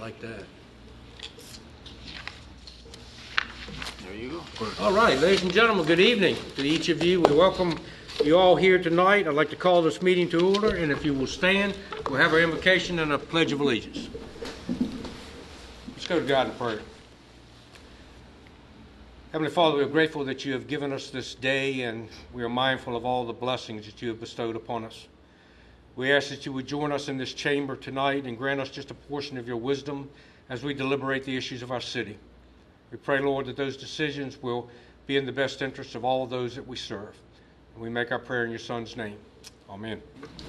Like that. There you go. All right, ladies and gentlemen, good evening to each of you. We welcome you all here tonight. I'd like to call this meeting to order, and if you will stand, we'll have our invocation and a pledge of allegiance. Let's go to God in prayer. Heavenly Father, we are grateful that you have given us this day, and we are mindful of all the blessings that you have bestowed upon us. We ask that you would join us in this chamber tonight and grant us just a portion of your wisdom as we deliberate the issues of our city. We pray, Lord, that those decisions will be in the best interest of all of those that we serve. And we make our prayer in your Son's name. Amen.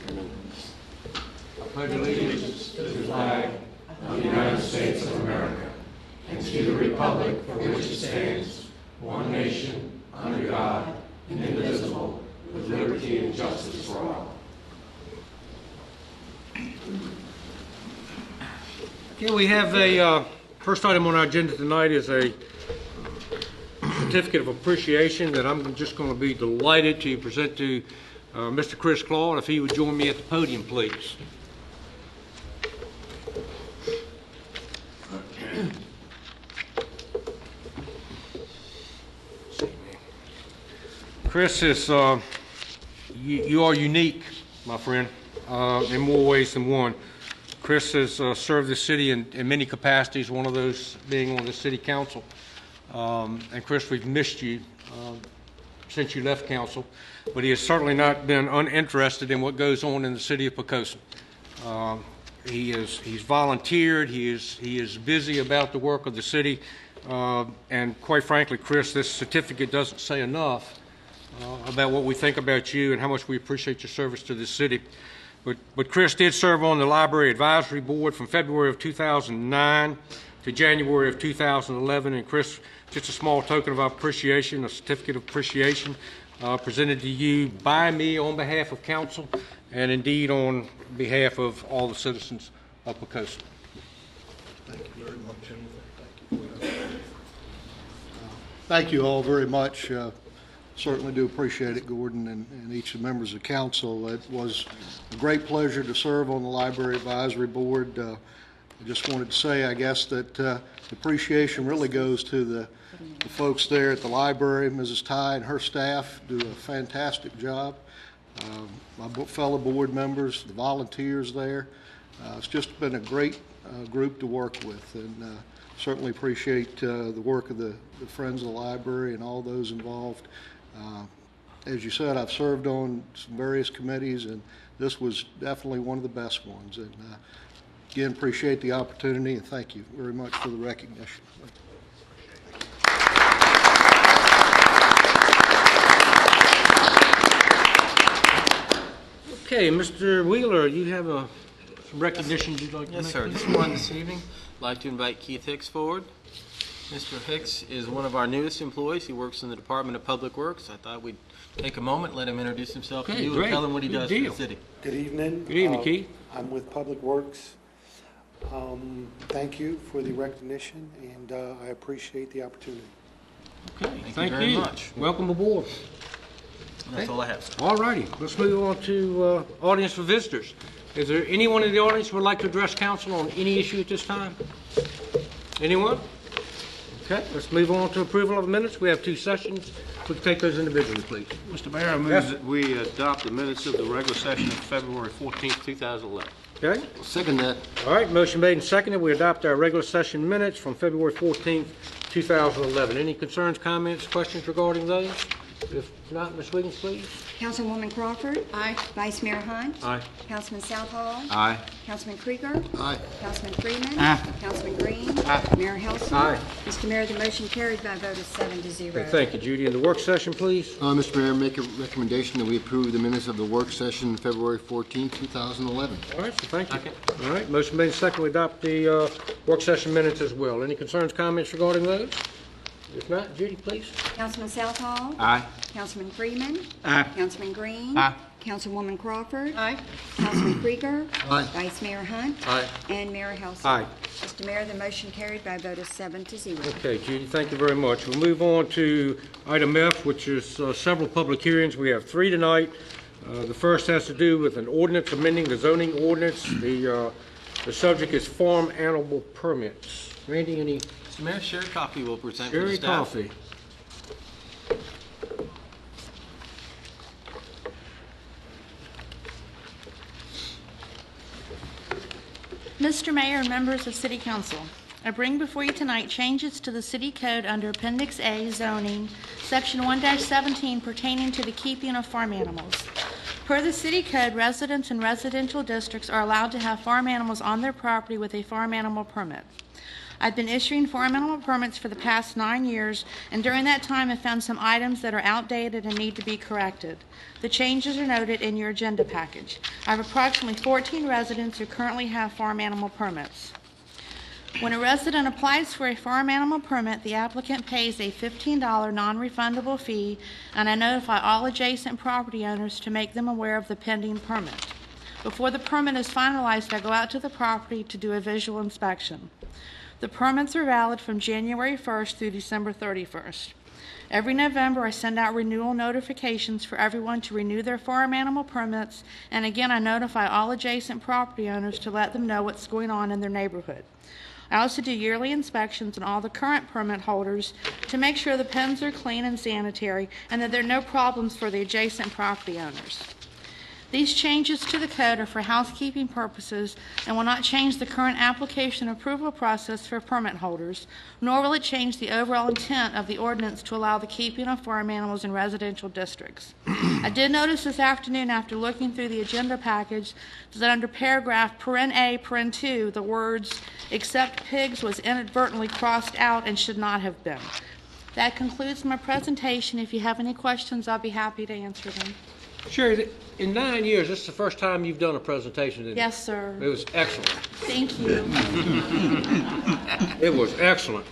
I pledge allegiance to the flag of the United States of America and to the republic for which it stands, one nation, under God, indivisible, with liberty and justice for all. Okay, we have a first item on our agenda tonight is a certificate of appreciation that I'm just going to be delighted to present to Mr. Chris Claw, and if he would join me at the podium, please. Chris is, you are unique, my friend, in more ways than one. Chris has served the city in many capacities, one of those being on the city council. And Chris, we've missed you since you left council, but he has certainly not been uninterested in what goes on in the city of Poquoson. He's volunteered, he is busy about the work of the city, and quite frankly, Chris, this certificate doesn't say enough about what we think about you and how much we appreciate your service to the city. But Chris did serve on the Library Advisory Board from February of 2009 to January of 2011. And Chris, just a small token of our appreciation, a certificate of appreciation presented to you by me on behalf of council and indeed on behalf of all the citizens of Poquoson. Thank you very much. Thank you all very much. Certainly do appreciate it, Gordon, and each of the members of council. It was a great pleasure to serve on the Library Advisory Board. I just wanted to say, I guess, that appreciation really goes to the folks there at the library. Mrs. Ty and her staff do a fantastic job. My fellow board members, the volunteers there. It's just been a great group to work with, and certainly appreciate the work of the Friends of the Library and all those involved. As you said, I've served on some various committees, and this was definitely one of the best ones. And again, appreciate the opportunity, and thank you very much for the recognition. Okay, Mr. Wheeler, you have some recognition you'd like to make? Yes, sir. This one this evening, I'd like to invite Keith Hicks forward. Mr. Hicks is one of our newest employees. He works in the Department of Public Works. I thought we'd take a moment, let him introduce himself to you, and tell him what he does for the city. Good evening. Good evening, Keith. I'm with Public Works. Thank you for the recognition, and I appreciate the opportunity. Okay, Thank you very much. Welcome aboard. That's all I have, sir. All righty, let's move on to audience for visitors. Is there anyone in the audience who would like to address council on any issue at this time? Anyone? Okay, let's move on to approval of the minutes. We have two sessions. We can take those individually, please. Mr. Mayor, I move that we adopt the minutes of the regular session of February 14th, 2011. Okay? Second that. All right, motion made and seconded. We adopt our regular session minutes from February 14th, 2011. Any concerns, comments, questions regarding those? If not, Ms. Wiggins, please. Councilwoman Crawford. Aye. Vice Mayor Hunt. Aye. Councilman Southall. Aye. Councilman Krieger. Aye. Councilman Freeman. Aye. Councilman Green. Aye. Mayor Helson. Aye. Mr. Mayor, the motion carried by a vote of 7-0. Okay, thank you, Judy. In the work session, please. Mr. Mayor, make a recommendation that we approve the minutes of the work session February 14, 2011. All right, so thank you. All right, motion made and seconded. We adopt the work session minutes as well. Any concerns, comments regarding those? If not, Judy, please. Councilman Southall. Aye. Councilman Freeman. Aye. Councilman Green. Aye. Councilwoman Crawford. Aye. Councilman Krieger. Aye. Vice Mayor Hunt. Aye. And Mayor Helson. Aye. Mr. Mayor, the motion carried by a vote of 7-0. Okay, Judy, thank you very much. We'll move on to item F, which is several public hearings. We have three tonight. The first has to do with an ordinance amending the zoning ordinance. The The subject is farm animal permits. Randy, any Mr. Mayor, Sherry Coffee will present for the Sherry staff. coffee? Mr. Mayor and members of City Council, I bring before you tonight changes to the City Code under Appendix A zoning, Section 1-17 pertaining to the keeping of farm animals. Per the City Code, residents in residential districts are allowed to have farm animals on their property with a farm animal permit. I've been issuing farm animal permits for the past 9 years, and during that time I've found some items that are outdated and need to be corrected. The changes are noted in your agenda package. I have approximately 14 residents who currently have farm animal permits. When a resident applies for a farm animal permit, the applicant pays a $15 non-refundable fee, and I notify all adjacent property owners to make them aware of the pending permit. Before the permit is finalized, I go out to the property to do a visual inspection. The permits are valid from January 1st through December 31st. Every November, I send out renewal notifications for everyone to renew their farm animal permits, and again, I notify all adjacent property owners to let them know what's going on in their neighborhood. I also do yearly inspections on all the current permit holders to make sure the pens are clean and sanitary and that there are no problems for the adjacent property owners. These changes to the code are for housekeeping purposes and will not change the current application approval process for permit holders, nor will it change the overall intent of the ordinance to allow the keeping of farm animals in residential districts. I did notice this afternoon, after looking through the agenda package, that under paragraph paren A, paren 2, the words "except pigs" was inadvertently crossed out and should not have been. That concludes my presentation. If you have any questions, I'll be happy to answer them. Sherry, in 9 years, this is the first time you've done a presentation, isn't it? Yes, sir. It was excellent. Thank you. It was excellent.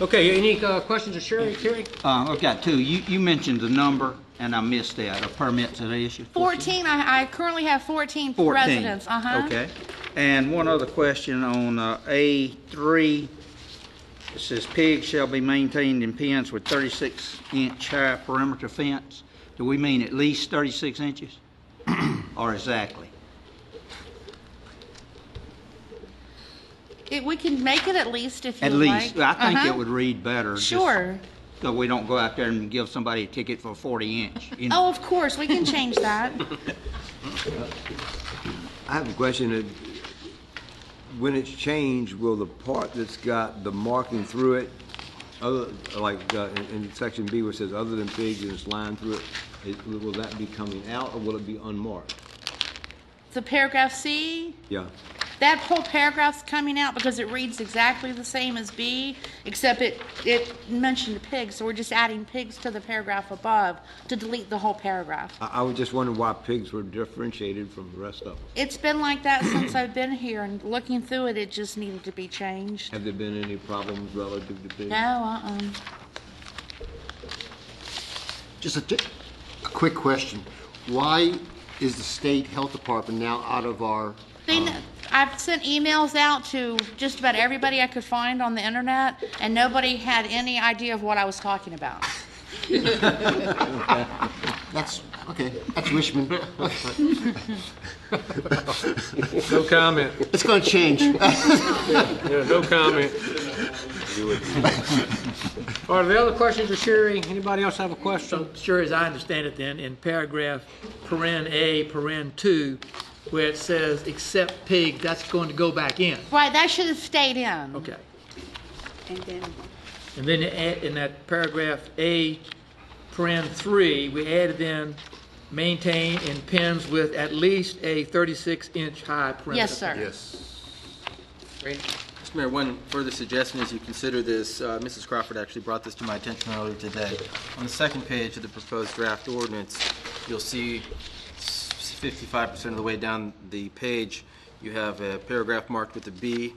Okay, any questions of Sherry? Terry? I've got two. You mentioned the number, and I missed that, of permits that are issued. 14. I currently have 14 14. residents. Okay. And one other question on A3. It says pigs shall be maintained in pens with 36-inch high perimeter fence. Do we mean at least 36 inches or exactly? We can make it at least if you At would least. like. I think it would read better. just Sure. So we don't go out there and give somebody a ticket for 40-inch. You know. Oh, of course. We can change that. I have a question. When it's changed, will the part that's got the marking through it, in section B where it says other than pigs and it's lined through it, will that be coming out or will it be unmarked? The paragraph C, Yeah. that whole paragraph's coming out because it reads exactly the same as B, except it mentioned pigs, so we're just adding pigs to the paragraph above to delete the whole paragraph. I was just wondering why pigs were differentiated from the rest of them. It's been like that since I've been here, and looking through it, it just needed to be changed. Have there been any problems relative to pigs? No, Just a quick question. Why is the state health department now out of our, I've sent emails out to just about everybody I could find on the internet, and nobody had any idea of what I was talking about. that's Richmond. No comment. It's going to change. Yeah, no comment. All right, the other questions of Sherry? Anybody else have a question? So, sure as I understand it then, in paragraph paren A, paren 2, where it says except pig, that's going to go back in. Right, that should have stayed in. Okay. And then, And then in that paragraph A, paren 3, we added in maintain in pens with at least a 36-inch high perimeter. Yes, sir. Mr. Mayor, one further suggestion as you consider this, Mrs. Crawford actually brought this to my attention earlier today. On the second page of the proposed draft ordinance, you'll see 55% of the way down the page, you have a paragraph marked with a B.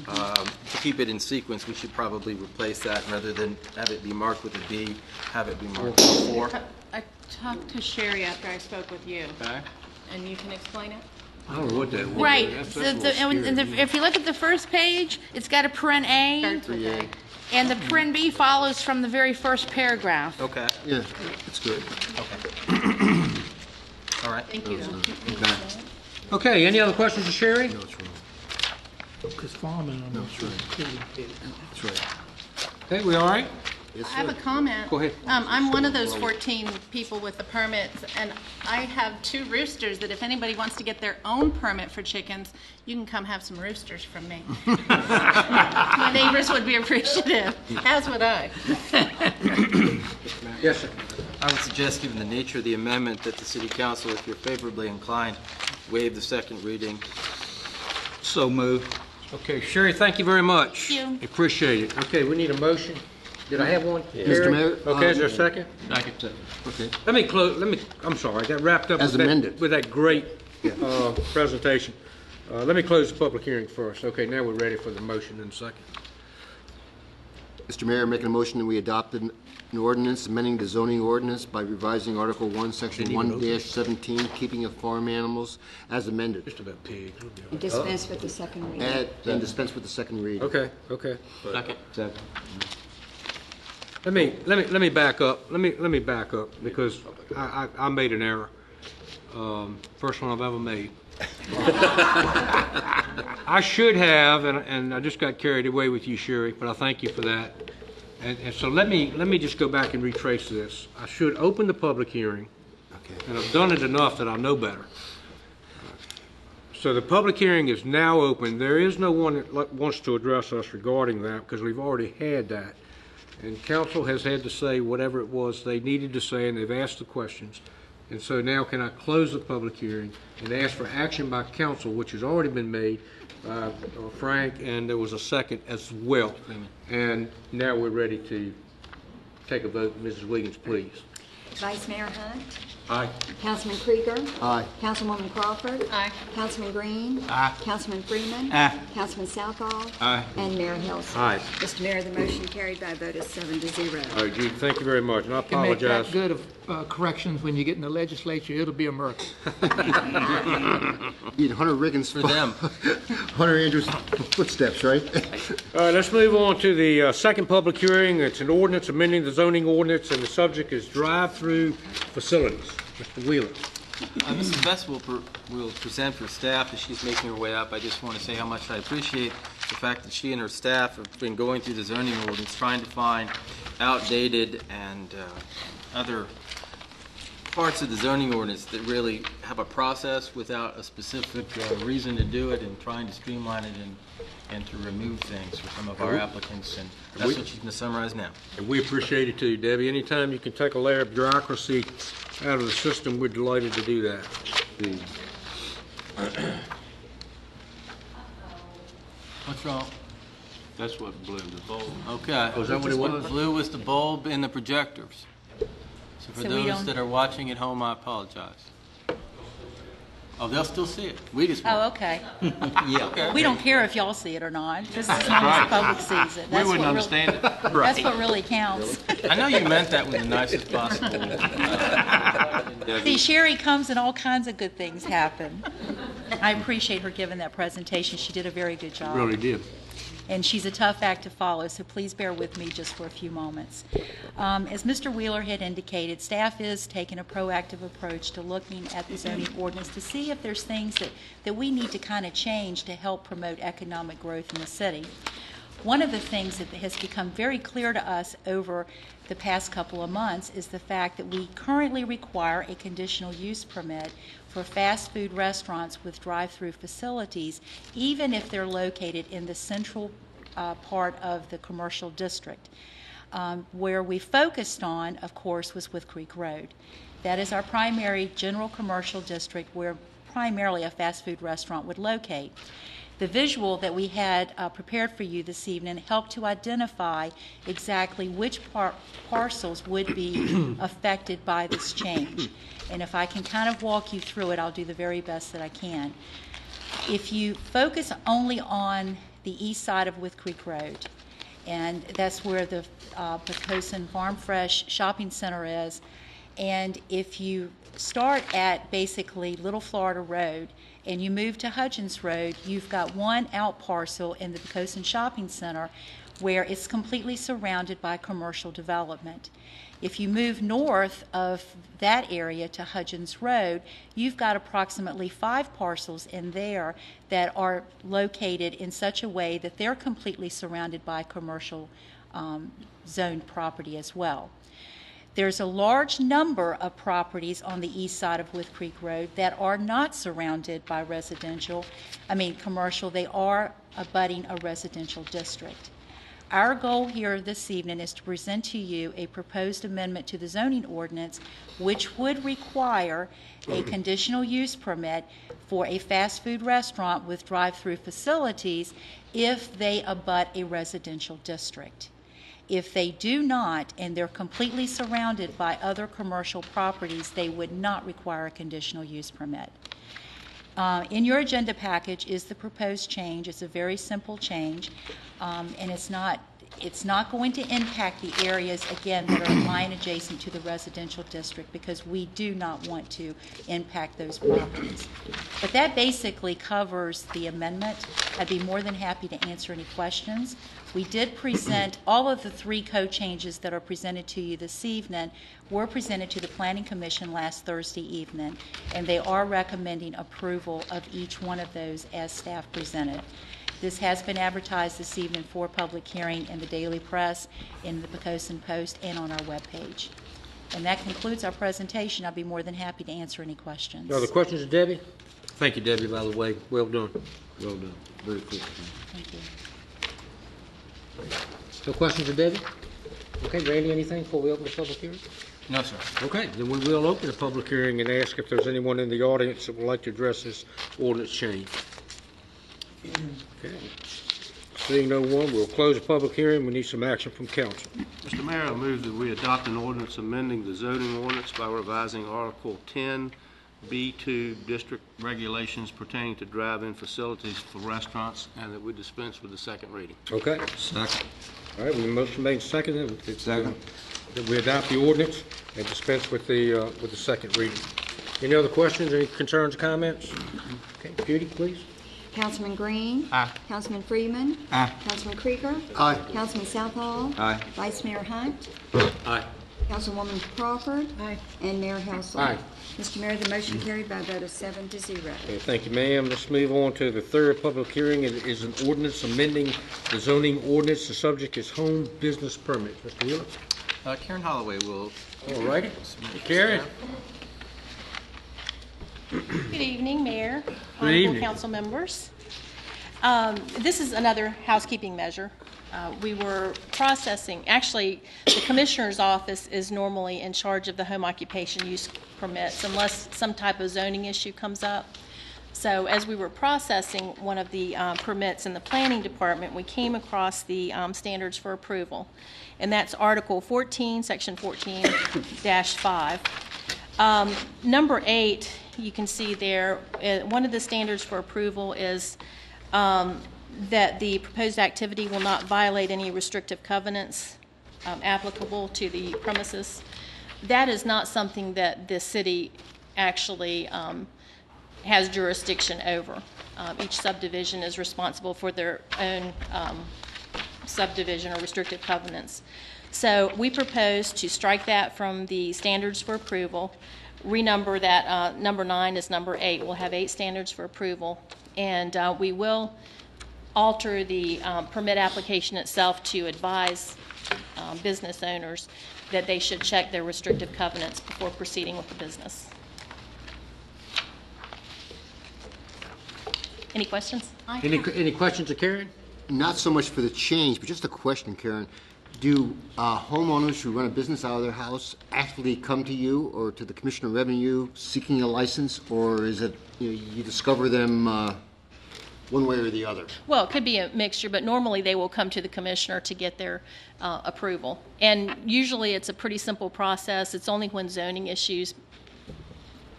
To keep it in sequence, we should probably replace that, and rather than have it be marked with a B, have it be marked with a 4. I talked to Sherry after I spoke with you. Okay. And you can explain it? I don't know what that was. Right. That's a So little scary. if you look at the first page, it's got a paren A, Okay. and the paren B follows from the very first paragraph. Okay, Yeah, that's good. all right. Thank you. Okay, any other questions of Sherry? Because farming on those That's right. Okay, we all right? I have a comment. Go ahead. I'm one of those 14 people with the permits, and I have 2 roosters that if anybody wants to get their own permit for chickens, you can come have some roosters from me. My neighbors would be appreciative, as would I. Yes, sir. I would suggest, given the nature of the amendment, that the city council, if you're favorably inclined, waive the second reading. So moved. Okay, Sherry, thank you very much. Thank you. Appreciate it. Okay, we need a motion. Did I have one? Mr. Mayor, Okay, is there a second? Okay. I'm sorry, I got wrapped up As with amended. that great presentation. Let me close the public hearing first. Okay, now we're ready for the motion and second. Mr. Mayor, making a motion that we adopt an ordinance amending the zoning ordinance by revising Article 1, Section 1-17, keeping of farm animals, as amended. Just about pigs. And dispense with the second reading. And dispense with the second reading. Okay. Second. Let me back up. Let me back up because I made an error. First one I've ever made. I should have, and I just got carried away with you, Sherry, but I thank you for that. And so let me just go back and retrace this. I should open the public hearing, and I've done it enough that I know better. So the public hearing is now open. There is no one that wants to address us regarding that because we've already had that. And council has had to say whatever it was they needed to say, and they've asked the questions. And so now can I close the public hearing and ask for action by council, which has already been made by Frank, and there was a second as well. And now we're ready to take a vote. Mrs. Wiggins, please. Vice Mayor Hunt. Aye. Councilman Krieger. Aye. Councilwoman Crawford. Aye. Councilman Green. Aye. Councilman Freeman. Aye. Councilman Southall. Aye. And Mayor Hilson. Aye. Mr. Mayor, the motion carried by a vote of 7-0. All right, Judy, thank you very much, and I Can make that apologize. good of corrections when you get in the legislature, it'll be a miracle. Need Hunter Riggins' For them. Hunter Andrews' footsteps, right? All right, let's move on to the second public hearing. It's an ordinance amending the zoning ordinance, and the subject is drive-through facilities. Mr. Wheeler. Mrs. Best will present for staff as she's making her way up. I just want to say how much I appreciate the fact that she and her staff have been going through the zoning ordinance, trying to find outdated and other parts of the zoning ordinance that really have a process without a specific reason to do it, and trying to streamline it and to remove things for some of our applicants, and that's what she's going to summarize now. And we appreciate it too, Debbie. Anytime you can take a layer of bureaucracy out of the system, we're delighted to do that. What's wrong? That's what blew the bulb. Okay. Oh, is that what it was? Blue was the bulb in the projectors. So for So we those don't- that are watching at home, I apologize. Oh, they'll still see it. We just Oh, won't. okay. Yeah. Okay. We don't care if y'all see it or not, just as long as the public sees it. We That's wouldn't what understand it. That's what really counts. I know you meant that with the nicest possible. See, Sherry comes and all kinds of good things happen. I appreciate her giving that presentation. She did a very good job. Really did. And she's a tough act to follow, so please bear with me just for a few moments. As Mr. Wheeler had indicated, staff is taking a proactive approach to looking at the zoning ordinance to see if there's things that we need to kind of change to help promote economic growth in the city. One of the things that has become very clear to us over the past couple of months is the fact that we currently require a conditional use permit for fast food restaurants with drive-through facilities, even if they're located in the central part of the commercial district. Where we focused on, of course, was with Creek Road. That is our primary general commercial district where primarily a fast food restaurant would locate. The visual that we had prepared for you this evening helped to identify exactly which parcels would be affected by this change. And if I can kind of walk you through it, I'll do the very best that I can. If you focus only on the east side of With Creek Road, and that's where the Poquoson Farm Fresh Shopping Center is, and if you start at basically Little Florida Road and you move to Hudgens Road, you've got one out parcel in the Poquoson Shopping Center where it's completely surrounded by commercial development. If you move north of that area to Hudgens Road, you've got approximately 5 parcels in there that are located in such a way that they're completely surrounded by commercial zoned property as well. There's a large number of properties on the east side of Wythe Creek Road that are not surrounded by commercial. They are abutting a residential district. Our goal here this evening is to present to you a proposed amendment to the zoning ordinance which would require a conditional use permit for a fast food restaurant with drive-through facilities if they abut a residential district. If they do not, and they're completely surrounded by other commercial properties, they would not require a conditional use permit. In your agenda package is the proposed change. It's a very simple change, and it's not going to impact the areas, again, that are lying adjacent to the residential district, because we do not want to impact those properties. But that basically covers the amendment. I'd be more than happy to answer any questions. We did present all of the 3 code changes that are presented to you this evening were presented to the Planning Commission last Thursday evening, and they are recommending approval of each one of those as staff presented. This has been advertised this evening for public hearing in the Daily Press, in the Poquoson Post, and on our webpage. And that concludes our presentation. I'll be more than happy to answer any questions. Other questions of Debbie? Thank you, Debbie, by the way. Well done. Well done. Very quick. Thank you. No questions of Debbie? Okay, Randy, anything before we open the public hearing? No, sir. Okay, then we will open the public hearing and ask if there's anyone in the audience that would like to address this ordinance change. Okay. Seeing no one, we'll close the public hearing. We need some action from council. Mr. Mayor, I move that we adopt an ordinance amending the zoning ordinance by revising Article 10B2 district regulations pertaining to drive-in facilities for restaurants, and that we dispense with the second reading. Okay. Second. All right, we have a motion made and seconded. Second. That we adopt the ordinance and dispense with the second reading. Any other questions, any concerns, comments? Okay, Judy, please. Councilman Green. Aye. Councilman Freeman. Aye. Councilman Krieger. Aye. Councilman Southall. Aye. Vice Mayor Hunt. Aye. Councilwoman Crawford. Aye. And Mayor Helsel. Aye. Mr. Mayor, the motion carried by a vote of 7-0. Okay, thank you, ma'am. Let's move on to the third public hearing. It is an ordinance amending the zoning ordinance. The subject is home business permits. Mr. Wheeler? Karen Holloway will. All righty. Karen? Good evening, Mayor, Good evening. honorable council members. This is another housekeeping measure. We were processing, actually, the Commissioner's office is normally in charge of the home occupation use permits unless some type of zoning issue comes up. So as we were processing one of the permits in the Planning Department, we came across the standards for approval, and that's Article 14, Section 14-5. Number 8, you can see there, one of the standards for approval is that the proposed activity will not violate any restrictive covenants applicable to the premises. That is not something that the city actually has jurisdiction over. Each subdivision is responsible for their own subdivision or restrictive covenants. So we propose to strike that from the standards for approval, renumber that number 9 as number 8. We'll have 8 standards for approval, and we will alter the permit application itself to advise business owners that they should check their restrictive covenants before proceeding with the business. Any questions? Any questions of Karen? Not so much for the change, but just a question, Karen. Do homeowners who run a business out of their house actually come to you or to the Commissioner of Revenue seeking a license, or is it you discover them one way or the other? Well, it could be a mixture, but normally they will come to the commissioner to get their approval. And usually it's a pretty simple process. It's only when zoning issues,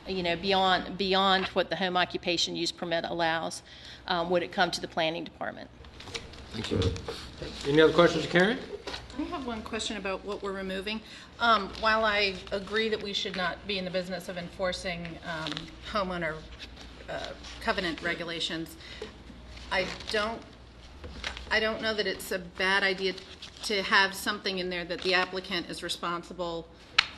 beyond what the home occupation use permit allows, would it come to the Planning Department. Thank you. Any other questions of Karen? I have one question about what we're removing. While I agree that we should not be in the business of enforcing homeowner covenant regulations, I don't I don't know that it's a bad idea to have something in there that the applicant is responsible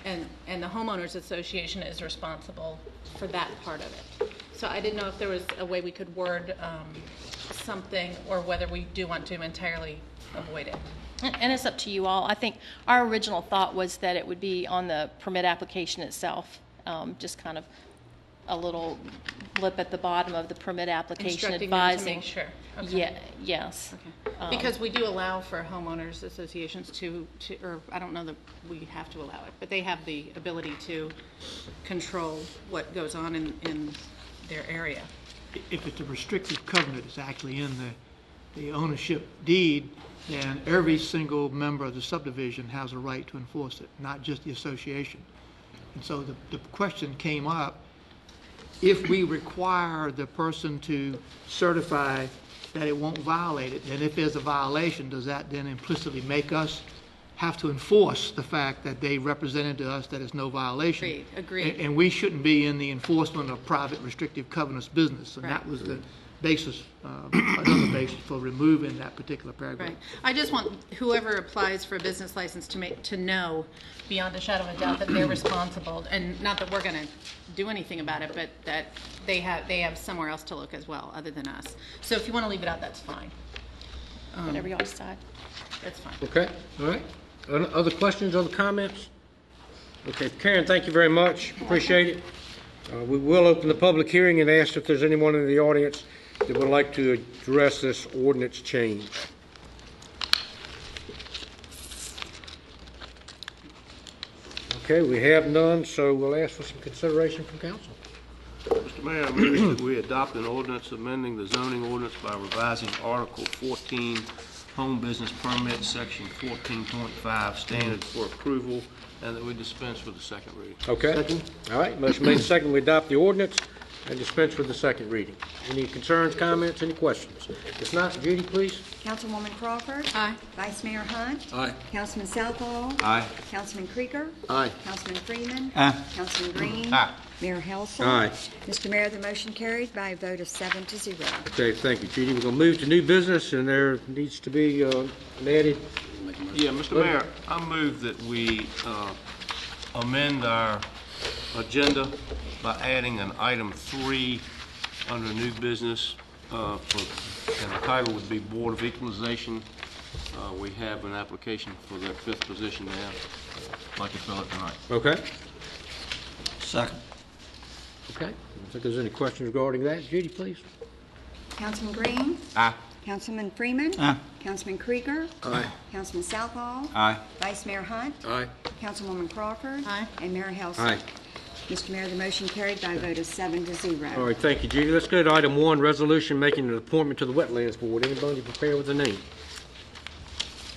and the homeowners association is responsible for that part of it. So I didn't know if there was a way we could word something, or whether we do want to entirely avoid it. And it's up to you all. I think our original thought was that it would be on the permit application itself, just kind of a little blip at the bottom of the permit application Instructing them to advising. make sure. Okay. Yeah, yes. Okay. Because we do allow for homeowners associations to, or I don't know that we have to allow it, but they have the ability to control what goes on in their area. If it's a restrictive covenant, it's actually in the ownership deed, then every single member of the subdivision has a right to enforce it, not just the association. And so the question came up, if we require the person to certify that it won't violate it, and if there's a violation, does that then implicitly make us have to enforce the fact that they represented to us that it's no violation? Agreed. And we shouldn't be in the enforcement of private restrictive covenants business. And Right. that was the basis, another basis for removing that particular paragraph. Right. I just want whoever applies for a business license to know beyond a shadow of a doubt that they're responsible, and not that we're going to do anything about it, but that they have somewhere else to look as well, other than us. So if you want to leave it out, that's fine. Whatever y'all decide. That's fine. Okay, all right. Other questions, other comments? Okay, Karen, thank you very much. Appreciate it. We will open the public hearing and ask if there's anyone in the audience that would like to address this ordinance change. Okay, we have none, so we'll ask for some consideration from council. Mr. Mayor, I move that we adopt an ordinance amending the zoning ordinance by revising Article 14, Home Business Permit, Section 14.5, Standards for Approval, and that we dispense with the second reading. Okay. Second. All right, motion made second, we adopt the ordinance and dispense with the second reading. Any concerns, comments, any questions? If not, Judy, please. Councilwoman Crawford. Aye. Vice Mayor Hunt. Aye. Councilman Southall. Aye. Councilman Krieger. Aye. Councilman Freeman. Aye. Councilman Green. Aye. Mayor Helsel. Aye. Mr. Mayor, the motion carried by a vote of 7-0. Okay, thank you, Judy. We're going to move to new business, and there needs to be an added. Yeah, Mr. Mayor, I move that we amend our agenda by adding an item 3 under new business, and the title would be Board of Equalization. We have an application for that 5th position now. I'd like to fill it tonight. Okay. Second. Okay. I don't think there's any questions regarding that. Judy, please. Councilman Green. Aye. Councilman Freeman. Aye. Councilman Krieger. Aye. Councilman Southall. Aye. Vice Mayor Hunt. Aye. Councilwoman Crawford. Aye. And Mayor Helsel. Aye. Mr. Mayor, the motion carried by a vote of 7-0. All right, thank you, Judy. Let's go to item 1, resolution making an appointment to the Wetlands Board. Anybody prepared with a name?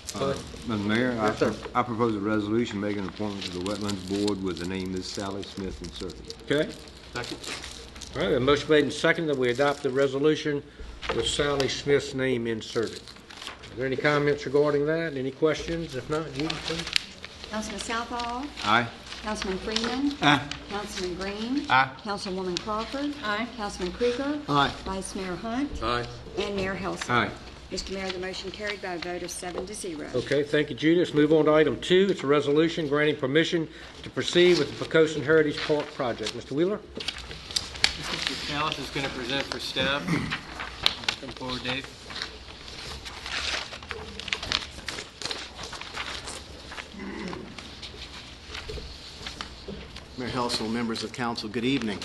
Mr. Mayor, Yes, sir. I propose a resolution making an appointment to the Wetlands Board with the name Ms. Sally Smith inserted. Okay. Second. All right, a motion made and seconded that we adopt the resolution with Sally Smith's name inserted. Are there any comments regarding that? Any questions? If not, Judy, please. Councilman Southall. Aye. Councilman Freeman. Aye. Councilman Green. Aye. Councilwoman Crawford. Aye. Councilman Krieger. Aye. Vice Mayor Hunt. Aye. And Mayor Helsel. Aye. Mr. Mayor, the motion carried by a vote of 7-0. Okay, thank you, Judy. Let's move on to item 2. It's a resolution granting permission to proceed with the Poquoson Heritage Park project. Mr. Wheeler? Mr. Callis is going to present for staff. Come forward, Dave. Mayor Helsel, members of council, good evening.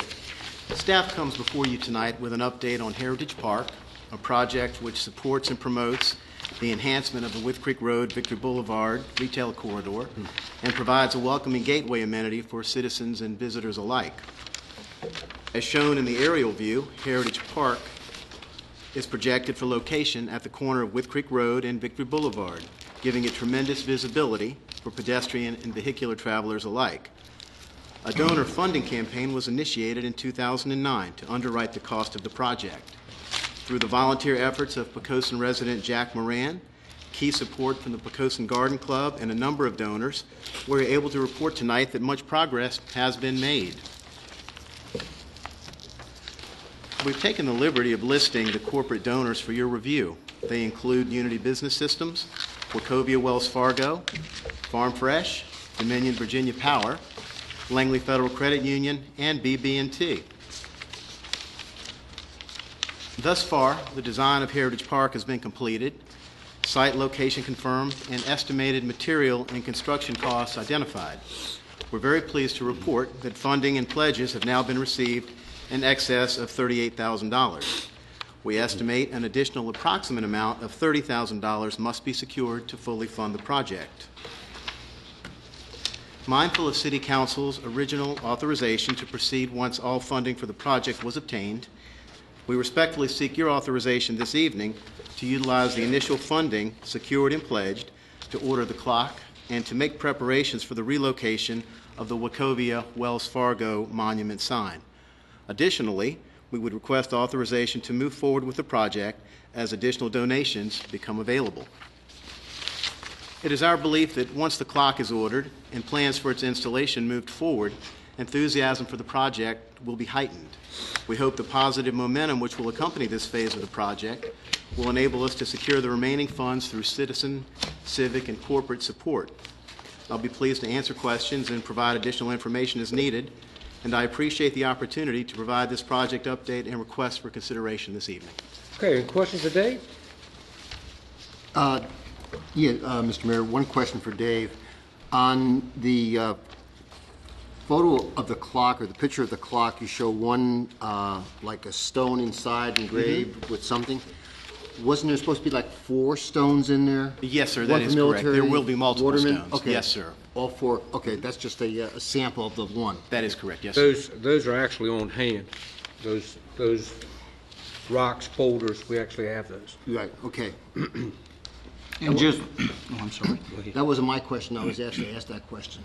Staff comes before you tonight with an update on Heritage Park, a project which supports and promotes the enhancement of the With Creek Road, Victory Boulevard retail corridor, and provides a welcoming gateway amenity for citizens and visitors alike. As shown in the aerial view, Heritage Park is projected for location at the corner of With Creek Road and Victory Boulevard, giving it tremendous visibility for pedestrian and vehicular travelers alike. A donor funding campaign was initiated in 2009 to underwrite the cost of the project. Through the volunteer efforts of Poquoson resident Jack Moran, key support from the Poquoson Garden Club, and a number of donors, we're able to report tonight that much progress has been made. We've taken the liberty of listing the corporate donors for your review. They include Unity Business Systems, Wachovia Wells Fargo, Farm Fresh, Dominion Virginia Power, Langley Federal Credit Union, and BB&T. Thus far, the design of Heritage Park has been completed, site location confirmed, and estimated material and construction costs identified. We're very pleased to report that funding and pledges have now been received in excess of $38,000. We estimate an additional approximate amount of $30,000 must be secured to fully fund the project. Mindful of City Council's original authorization to proceed once all funding for the project was obtained, we respectfully seek your authorization this evening to utilize the initial funding secured and pledged to order the clock and to make preparations for the relocation of the Wachovia Wells Fargo monument sign. Additionally, we would request authorization to move forward with the project as additional donations become available. It is our belief that once the clock is ordered and plans for its installation moved forward, enthusiasm for the project will be heightened. We hope the positive momentum which will accompany this phase of the project will enable us to secure the remaining funds through citizen, civic, and corporate support. I'll be pleased to answer questions and provide additional information as needed, and I appreciate the opportunity to provide this project update and request for consideration this evening. Okay, any questions for Dave? Mr. Mayor, one question for Dave. On the photo of the clock, or the picture of the clock, you show one, like a stone inside engraved with something. Wasn't there supposed to be like 4 stones in there? Yes, sir, that is correct. There will be multiple watermen? stones. Okay. Yes, sir. All 4, okay, that's just a sample of the one. That is correct, yes, sir. Those are actually on hand. Those rocks, boulders, we actually have those. Right, okay. And just, oh, I'm sorry. That wasn't my question, I was actually asked that question.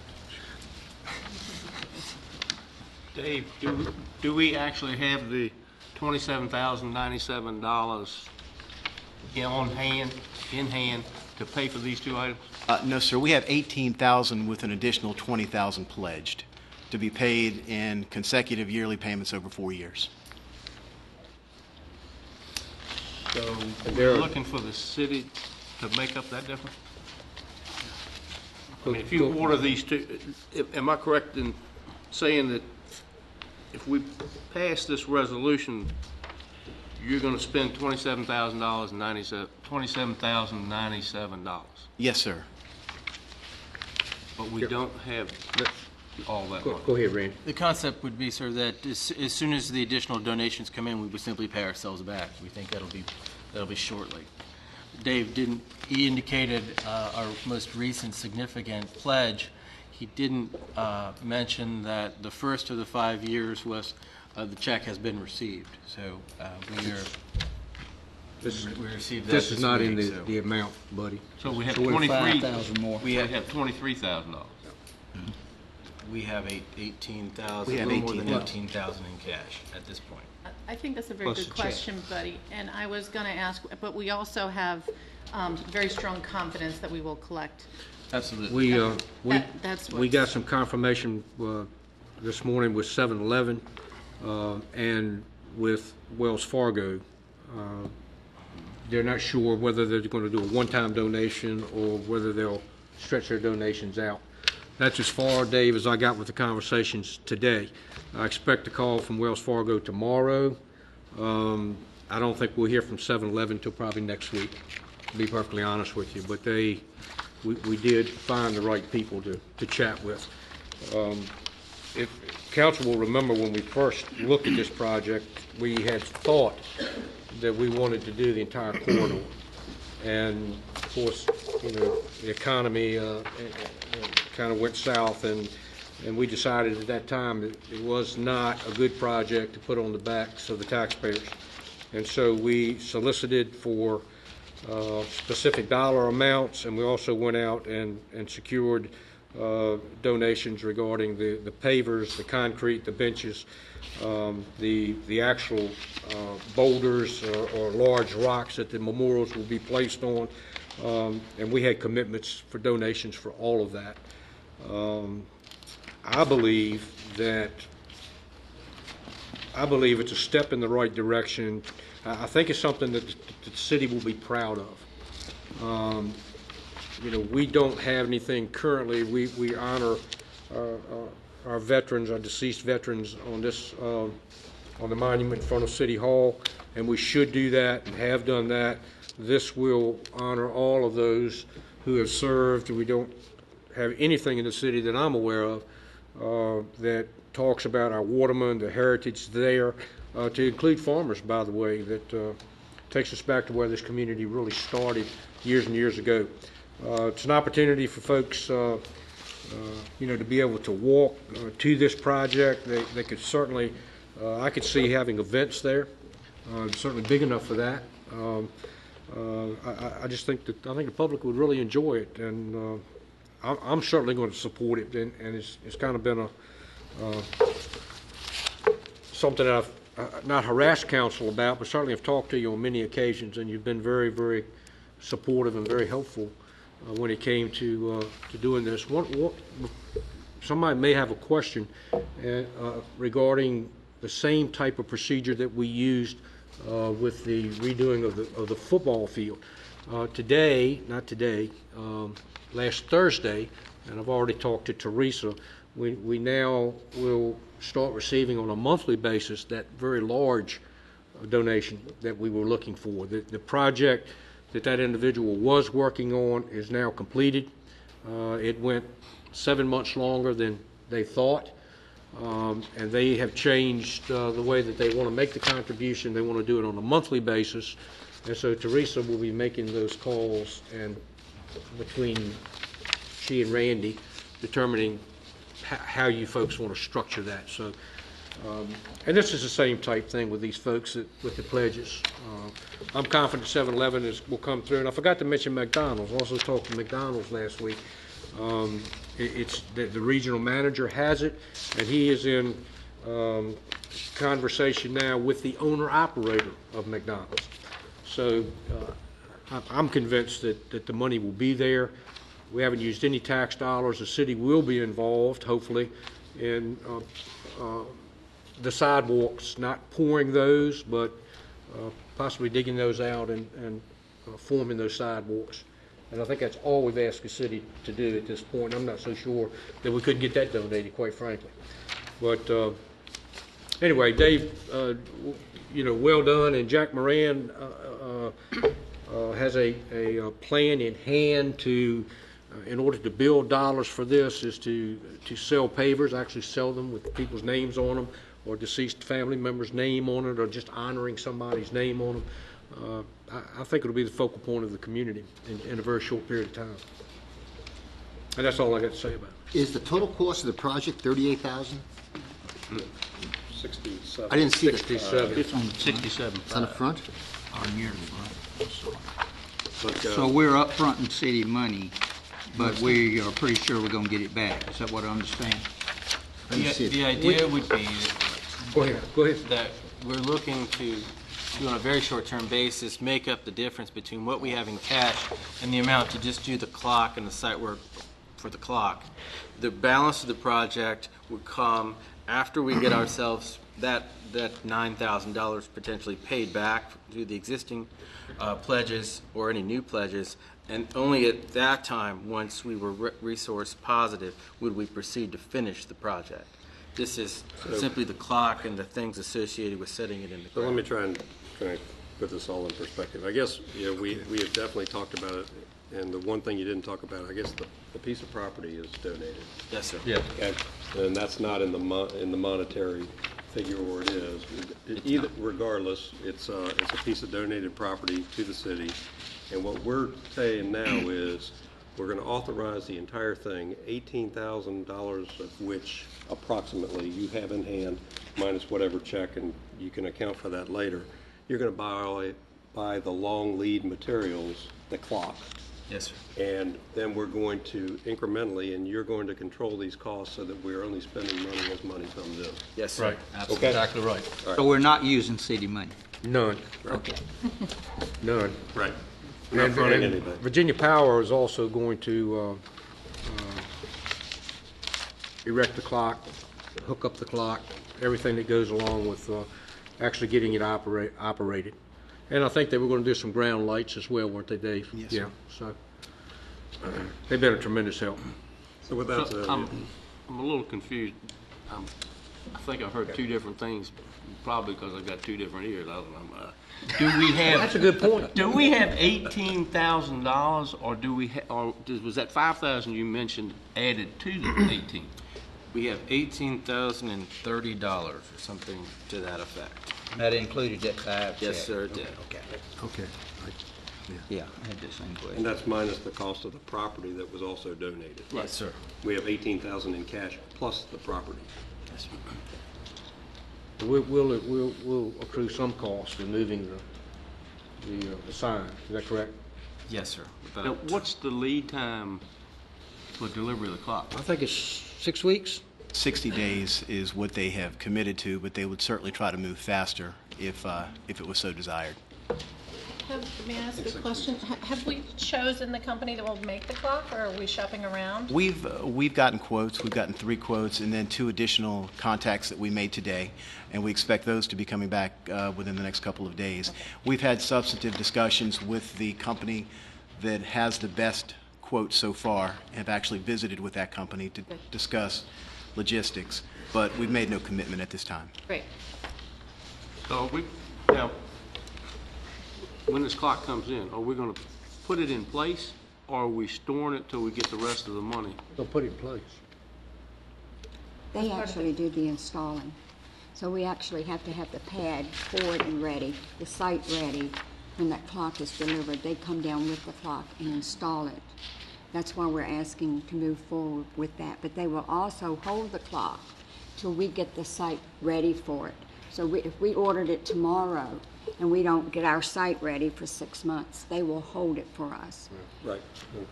Dave, do we actually have the $27,097 in hand to pay for these 2 items? No, sir. We have $18,000 with an additional $20,000 pledged to be paid in consecutive yearly payments over 4 years. So we're looking for the city to make up that difference? I mean, if you order these 2, am I correct in saying that if we pass this resolution, you're going to spend $27,097? Yes, sir. But we don't have all that money. Go ahead, Randy. The concept would be, sir, that as soon as the additional donations come in, we would simply pay ourselves back. We think that'll be shortly. Dave he indicated our most recent significant pledge. He didn't mention that the first of the 5 years was the check has been received. So we received that This is not in week, the amount, buddy. So we have So we're 5,000 more. We have $23,000. We have $18,000, We a have little more than $18,000. $18,000 in cash at this point. I think that's a very Plus good the check. question, Buddy, and I was going to ask, but we also have very strong confidence that we will collect. Absolutely. That's We what's- got some confirmation this morning with 7-Eleven and with Wells Fargo. They're not sure whether they're going to do a one-time donation or whether they'll stretch their donations out. That's as far, Dave, as I got with the conversations today. I expect a call from Wells Fargo tomorrow. I don't think we'll hear from 7-Eleven until probably next week, to be perfectly honest with you. But we did find the right people to chat with. If council will remember, when we first looked at this project, we had thought that we wanted to do the entire corridor. And of course, the economy kind of went south, and we decided at that time that it was not a good project to put on the backs of the taxpayers. And so we solicited for specific dollar amounts, and we also went out and secured donations regarding the pavers, the concrete, the benches, the actual boulders or large rocks that the memorials will be placed on, and we had commitments for donations for all of that. I believe that I believe it's a step in the right direction. I think it's something that the city will be proud of. We don't have anything currently. We honor our veterans, our deceased veterans on this, on the monument in front of City Hall, and we should do that and have done that. This will honor all of those who have served. We don't have anything in the city that I'm aware of that talks about our watermen, the heritage there, to include farmers, by the way, that takes us back to where this community really started years and years ago. It's an opportunity for folks, to be able to walk to this project. They could certainly, I could see having events there. Certainly big enough for that. I just think that the public would really enjoy it, and I'm certainly going to support it. And it's kind of been a something that I've not harassed council about, but certainly have talked to you on many occasions, and you've been very, very supportive and very helpful when it came to doing this. Somebody may have a question regarding the same type of procedure that we used with the redoing of the football field. Last Thursday, and I've already talked to Teresa, we now will start receiving on a monthly basis that very large donation that we were looking for. The project that individual was working on is now completed. It went 7 months longer than they thought, and they have changed the way that they want to make the contribution. They want to do it on a monthly basis, and so Teresa will be making those calls, and between she and Randy, determining how you folks want to structure that. So, and this is the same type thing with these folks with the pledges. I'm confident 7-Eleven will come through, and I forgot to mention McDonald's. Also talked to McDonald's last week. It's the regional manager has it, and he is in conversation now with the owner-operator of McDonald's. So I'm convinced that the money will be there. We haven't used any tax dollars. The city will be involved, hopefully, in the sidewalks, not pouring those, but possibly digging those out and forming those sidewalks. And I think that's all we've asked the city to do at this point. I'm not so sure that we couldn't get that donated, quite frankly. But anyway, Dave, well done. And Jack Moran has a plan in hand to, in order to build dollars for this, is to sell pavers, actually sell them with people's names on them, or deceased family member's name on it, or just honoring somebody's name on them. I think it'll be the focal point of the community in a very short period of time. And that's all I got to say about it. Is the total cost of the project $38,000? 67. I didn't see 67. It's on 67. It's on the front? On your front. But, So we're up front in city money, but we are pretty sure we're going to get it back. Is that what I understand? The idea would be Go ahead. that we're looking to, on a very short-term basis, make up the difference between what we have in cash and the amount to just do the clock and the site work for the clock. The balance of the project would come after we get ourselves that $9,000 potentially paid back through the existing pledges or any new pledges, and only at that time, once we were resource positive, would we proceed to finish the project. This is simply the clock and the things associated with setting it in the ground. So let me try and put this all in perspective. I guess we have definitely talked about it, and the one thing you didn't talk about, I guess the piece of property is donated. Yes, sir. Yeah. Okay, and that's not in the monetary figure where it is. Regardless, it's a piece of donated property to the city, and what we're saying now is we're going to authorize the entire thing, $18,000 of which approximately you have in hand, minus whatever check, and you can account for that later. You're going to buy the long lead materials, the clock. Yes, sir. And then we're going to incrementally, and you're going to control these costs so that we're only spending money as money comes in. Yes, sir. Right. Absolutely. Okay. Exactly right. So we're not using city money? None. Okay. None. Right. And Virginia Power is also going to erect the clock, hook up the clock, everything that goes along with actually getting it operated. And I think they were going to do some ground lights as well, weren't they, Dave? Yes, Yeah, sir. so they've been a tremendous help. So without I'm a little confused. I think I've heard two different things, probably because I've got two different ears. I don't know. Do we have? That's a good point. Do we have $18,000, or do we? Was that 5,000 you mentioned added to the 18? We have $18,030 or something to that effect. That included that 5 check? Yes, sir, it did. Okay. Yeah, I had the same question. And that's minus the cost of the property that was also donated. Yes, sir. We have 18,000 in cash plus the property. Yes, sir. We'll accrue some cost in moving the sign. Is that correct? Yes, sir. Now, what's the lead time for delivery of the clock? I think it's 6 weeks. 60 days is what they have committed to, but they would certainly try to move faster if it was so desired. May I ask a question? Have we chosen the company that will make the clock, or are we shopping around? We've gotten quotes. We've gotten 3 quotes and then 2 additional contacts that we made today, and we expect those to be coming back within the next couple of days. Okay. We've had substantive discussions with the company that has the best quote so far, and have actually visited with that company to discuss logistics, but we've made no commitment at this time. Great. So now, when this clock comes in, are we going to put it in place, or are we storing it till we get the rest of the money? They'll put it in place. They actually do the installing. So we actually have to have the pad poured and ready, the site ready. When that clock is delivered, they come down with the clock and install it. That's why we're asking to move forward with that. But they will also hold the clock till we get the site ready for it. So if we ordered it tomorrow and we don't get our site ready for 6 months, they will hold it for us. Right.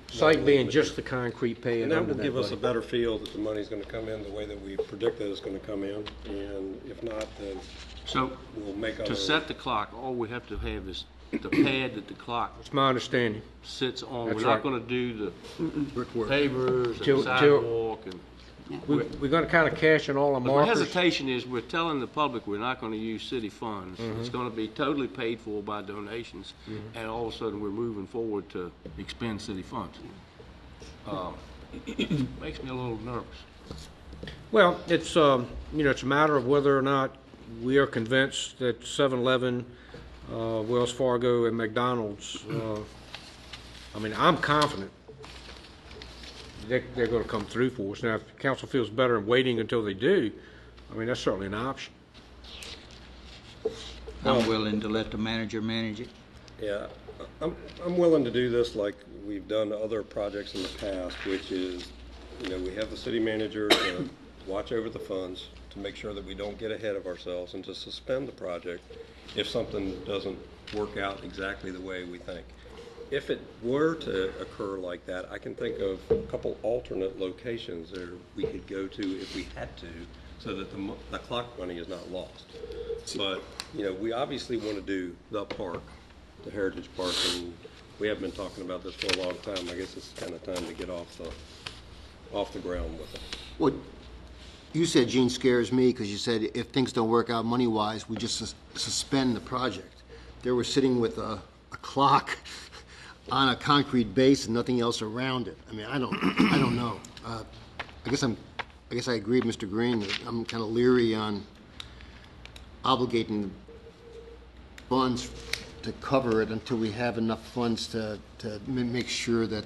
Site being just the concrete pad. And that under will give us a budget. better feel that the money's going to come in the way that we predict that it's going to come in, and if not, then we'll make other... To set the clock, all we have to have is the pad that the clock... It's my understanding. ...sits on. That's We're not right. going to do the Brickwork. pavers and sidewalk and... We're going to kind of cash in all the But markers. the hesitation is we're telling the public we're not going to use city funds. Mhm. It's going to be totally paid for by donations, and all of a sudden we're moving forward to expend city funds. Makes me a little nervous. Well, it's it's a matter of whether or not we are convinced that 7-Eleven, Wells Fargo, and McDonald's. I'm confident they're going to come through for us. Now, if the council feels better in waiting until they do, that's certainly an option. I'm willing to let the manager manage it. Yeah, I'm willing to do this like we've done other projects in the past, which is, we have the city manager to watch over the funds to make sure that we don't get ahead of ourselves and to suspend the project if something doesn't work out exactly the way we think. If it were to occur like that, I can think of a couple alternate locations that we could go to if we had to, so that the clock money is not lost. But, we obviously want to do the park, the Heritage Park, and we have been talking about this for a long time. I guess it's kind of time to get off the ground with it. Well, you said, Gene, scares me because you said if things don't work out money-wise, we just suspend the project. They were sitting with a clock on a concrete base and nothing else around it. I don't know. I guess I agree with Mr. Green that I'm kind of leery on obligating funds to cover it until we have enough funds to make sure that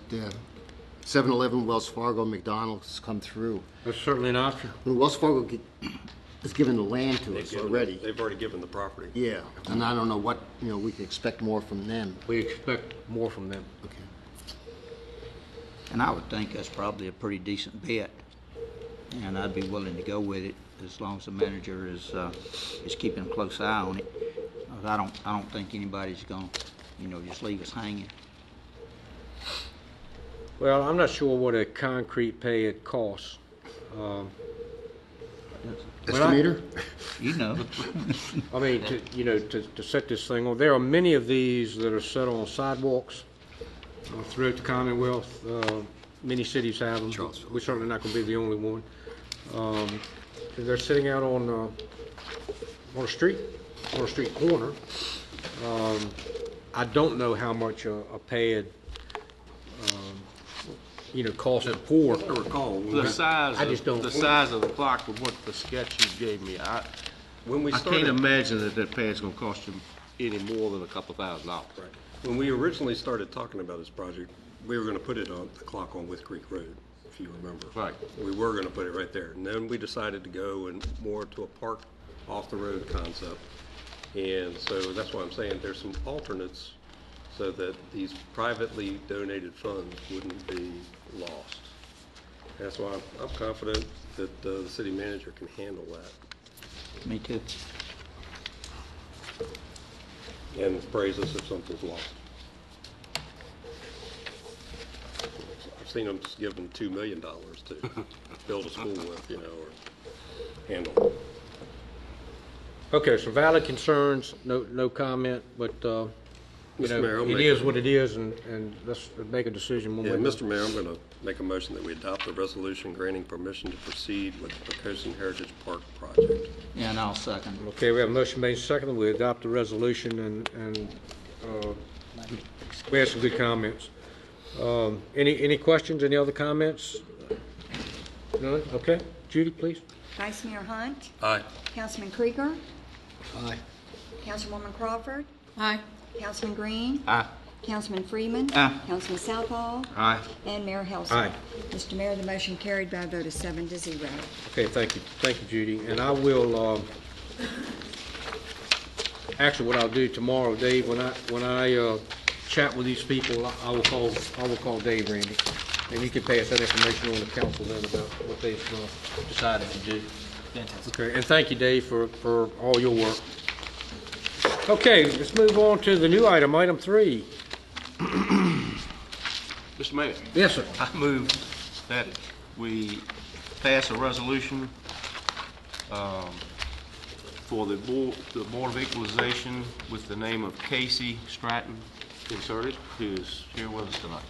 7-Eleven, Wells Fargo, McDonald's come through. That's certainly an option. Wells Fargo has given the land to us already. They've already given the property. Yeah, and I don't know what, we can expect more from them. We expect more from them. Okay. And I would think that's probably a pretty decent bet, and I'd be willing to go with it as long as the manager is keeping a close eye on it. I don't think anybody's going to, just leave us hanging. Well, I'm not sure what a concrete pad costs. Estimator? To set this thing on, there are many of these that are set on sidewalks throughout the Commonwealth. Many cities have them. We're certainly not going to be the only one. they're sitting out on a street corner. I don't know how much a pad, costs at port. I recall the size. I just don't. The size of the clock from what the sketch you gave me. I can't imagine that pad's going to cost you any more than a couple $1,000. Right. When we originally started talking about this project, we were going to put it on the clock on With Creek Road, if you remember. Right. We were going to put it right there, and then we decided to go and more to a park off the road concept. And so that's why I'm saying there's some alternates so that these privately donated funds wouldn't be lost. That's why I'm confident that the city manager can handle that. Me too. And praise us if something's lost. I've seen them just give them $2 million to build a school with, or handle it. Okay, so valid concerns, no comment, but, Mr. Mayor, it is what it is, and let's make a decision when Yeah, we. Mr. Mayor, I'm going to make a motion that we adopt the resolution granting permission to proceed with the Poquoson Heritage Park project. Yeah, and I'll second. Okay, we have a motion made and seconded. We adopt the resolution, and we had some good comments. Any questions, any other comments? None? Okay. Judy, please. Vice Mayor Hunt. Aye. Councilman Krieger. Aye. Councilwoman Crawford. Aye. Councilman Green. Aye. Councilman Freeman. Aye. Councilman Southall. Aye. And Mayor Helsing. Aye. Mr. Mayor, the motion carried by a vote of 7-0. Okay, thank you, Judy. And I will, actually, what I'll do tomorrow, Dave, when I chat with these people, I will call Dave, Randy, and you can pass that information on to council then about what they've decided to do. Fantastic. Okay, and thank you, Dave, for all your work. Okay, let's move on to the new item, item 3. Mr. Mayor. Yes, sir. I move that we pass a resolution for the Board of Equalization with the name of Casey Stratton inserted, who's here with us tonight.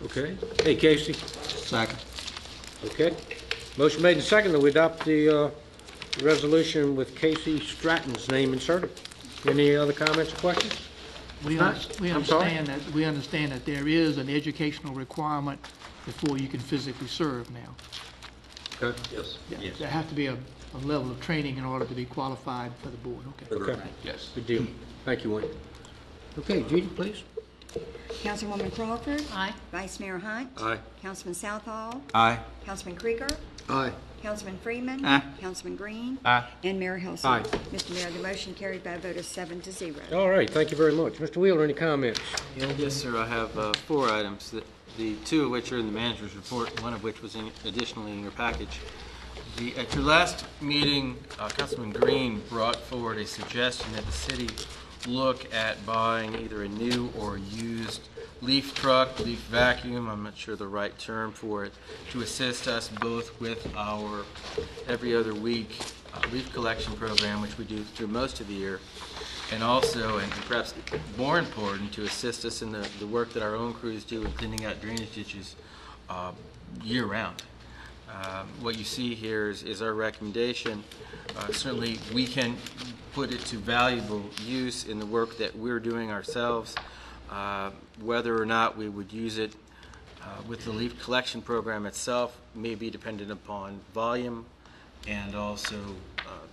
Okay. Hey, Casey. Second. Okay. Motion made and seconded that we adopt the resolution with Casey Stratton's name inserted. Any other comments or questions? We I'm sorry? understand that there is an educational requirement before you can physically serve now. Okay. Yes. Yeah, there has to be a level of training in order to be qualified for the board. Okay. Okay. Yes. Good deal. Thank you, Wayne. Okay, Judy, please. Councilwoman Crawford. Aye. Vice Mayor Hunt. Aye. Councilman Southall. Aye. Councilman Krieger. Aye. Councilman Freeman. Aye. Councilman Green. Aye. And Mayor Helsing. Aye. Mr. Mayor, the motion carried by a vote of 7-0. All right, thank you very much. Mr. Wheeler, any comments? Yes, sir. I have 4 items, the 2 of which are in the manager's report, one of which was additionally in your package. At your last meeting, Councilman Green brought forward a suggestion that the city look at buying either a new or used leaf truck, leaf vacuum, I'm not sure the right term for it, to assist us both with our every other week leaf collection program, which we do through most of the year, and also, and perhaps more important, to assist us in the work that our own crews do in cleaning out drainage ditches year-round. What you see here is our recommendation. Certainly, we can put it to valuable use in the work that we're doing ourselves. Whether or not we would use it with the leaf collection program itself may be dependent upon volume and also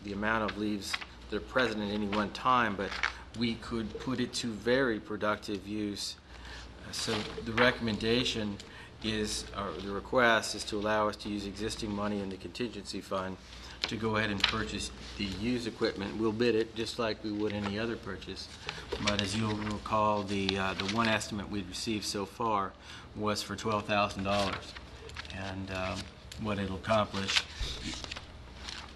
the amount of leaves that are present at any one time, but we could put it to very productive use. So the recommendation is, or the request is to allow us to use existing money in the contingency fund to go ahead and purchase the used equipment. We'll bid it just like we would any other purchase. But as you'll recall, the one estimate we've received so far was for $12,000. And what it'll accomplish,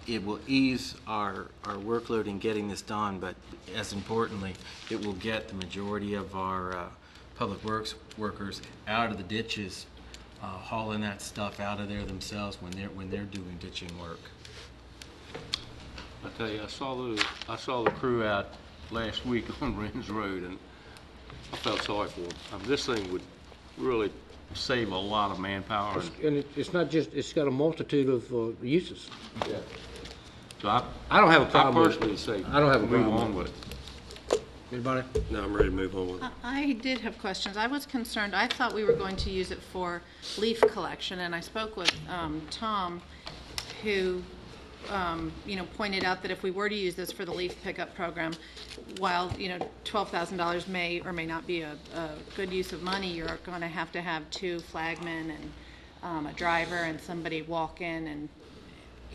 it will ease our workload in getting this done, but as importantly, it will get the majority of our public works workers out of the ditches, hauling that stuff out of there themselves when they're doing ditching work. I tell you, I saw the crew out last week on Wren's Road, and I felt sorry for them. This thing would really save a lot of manpower. And it's not just, it's got a multitude of uses. Yeah. So I I don't have a I problem with personally it. say I don't have a move problem on with with it. Anybody? No, I'm ready to move on with it. I did have questions. I was concerned, I thought we were going to use it for leaf collection, and I spoke with Tom, who, pointed out that if we were to use this for the leaf pickup program, while, $12,000 may or may not be a good use of money, you're going to have 2 flagmen and a driver and somebody walk in, and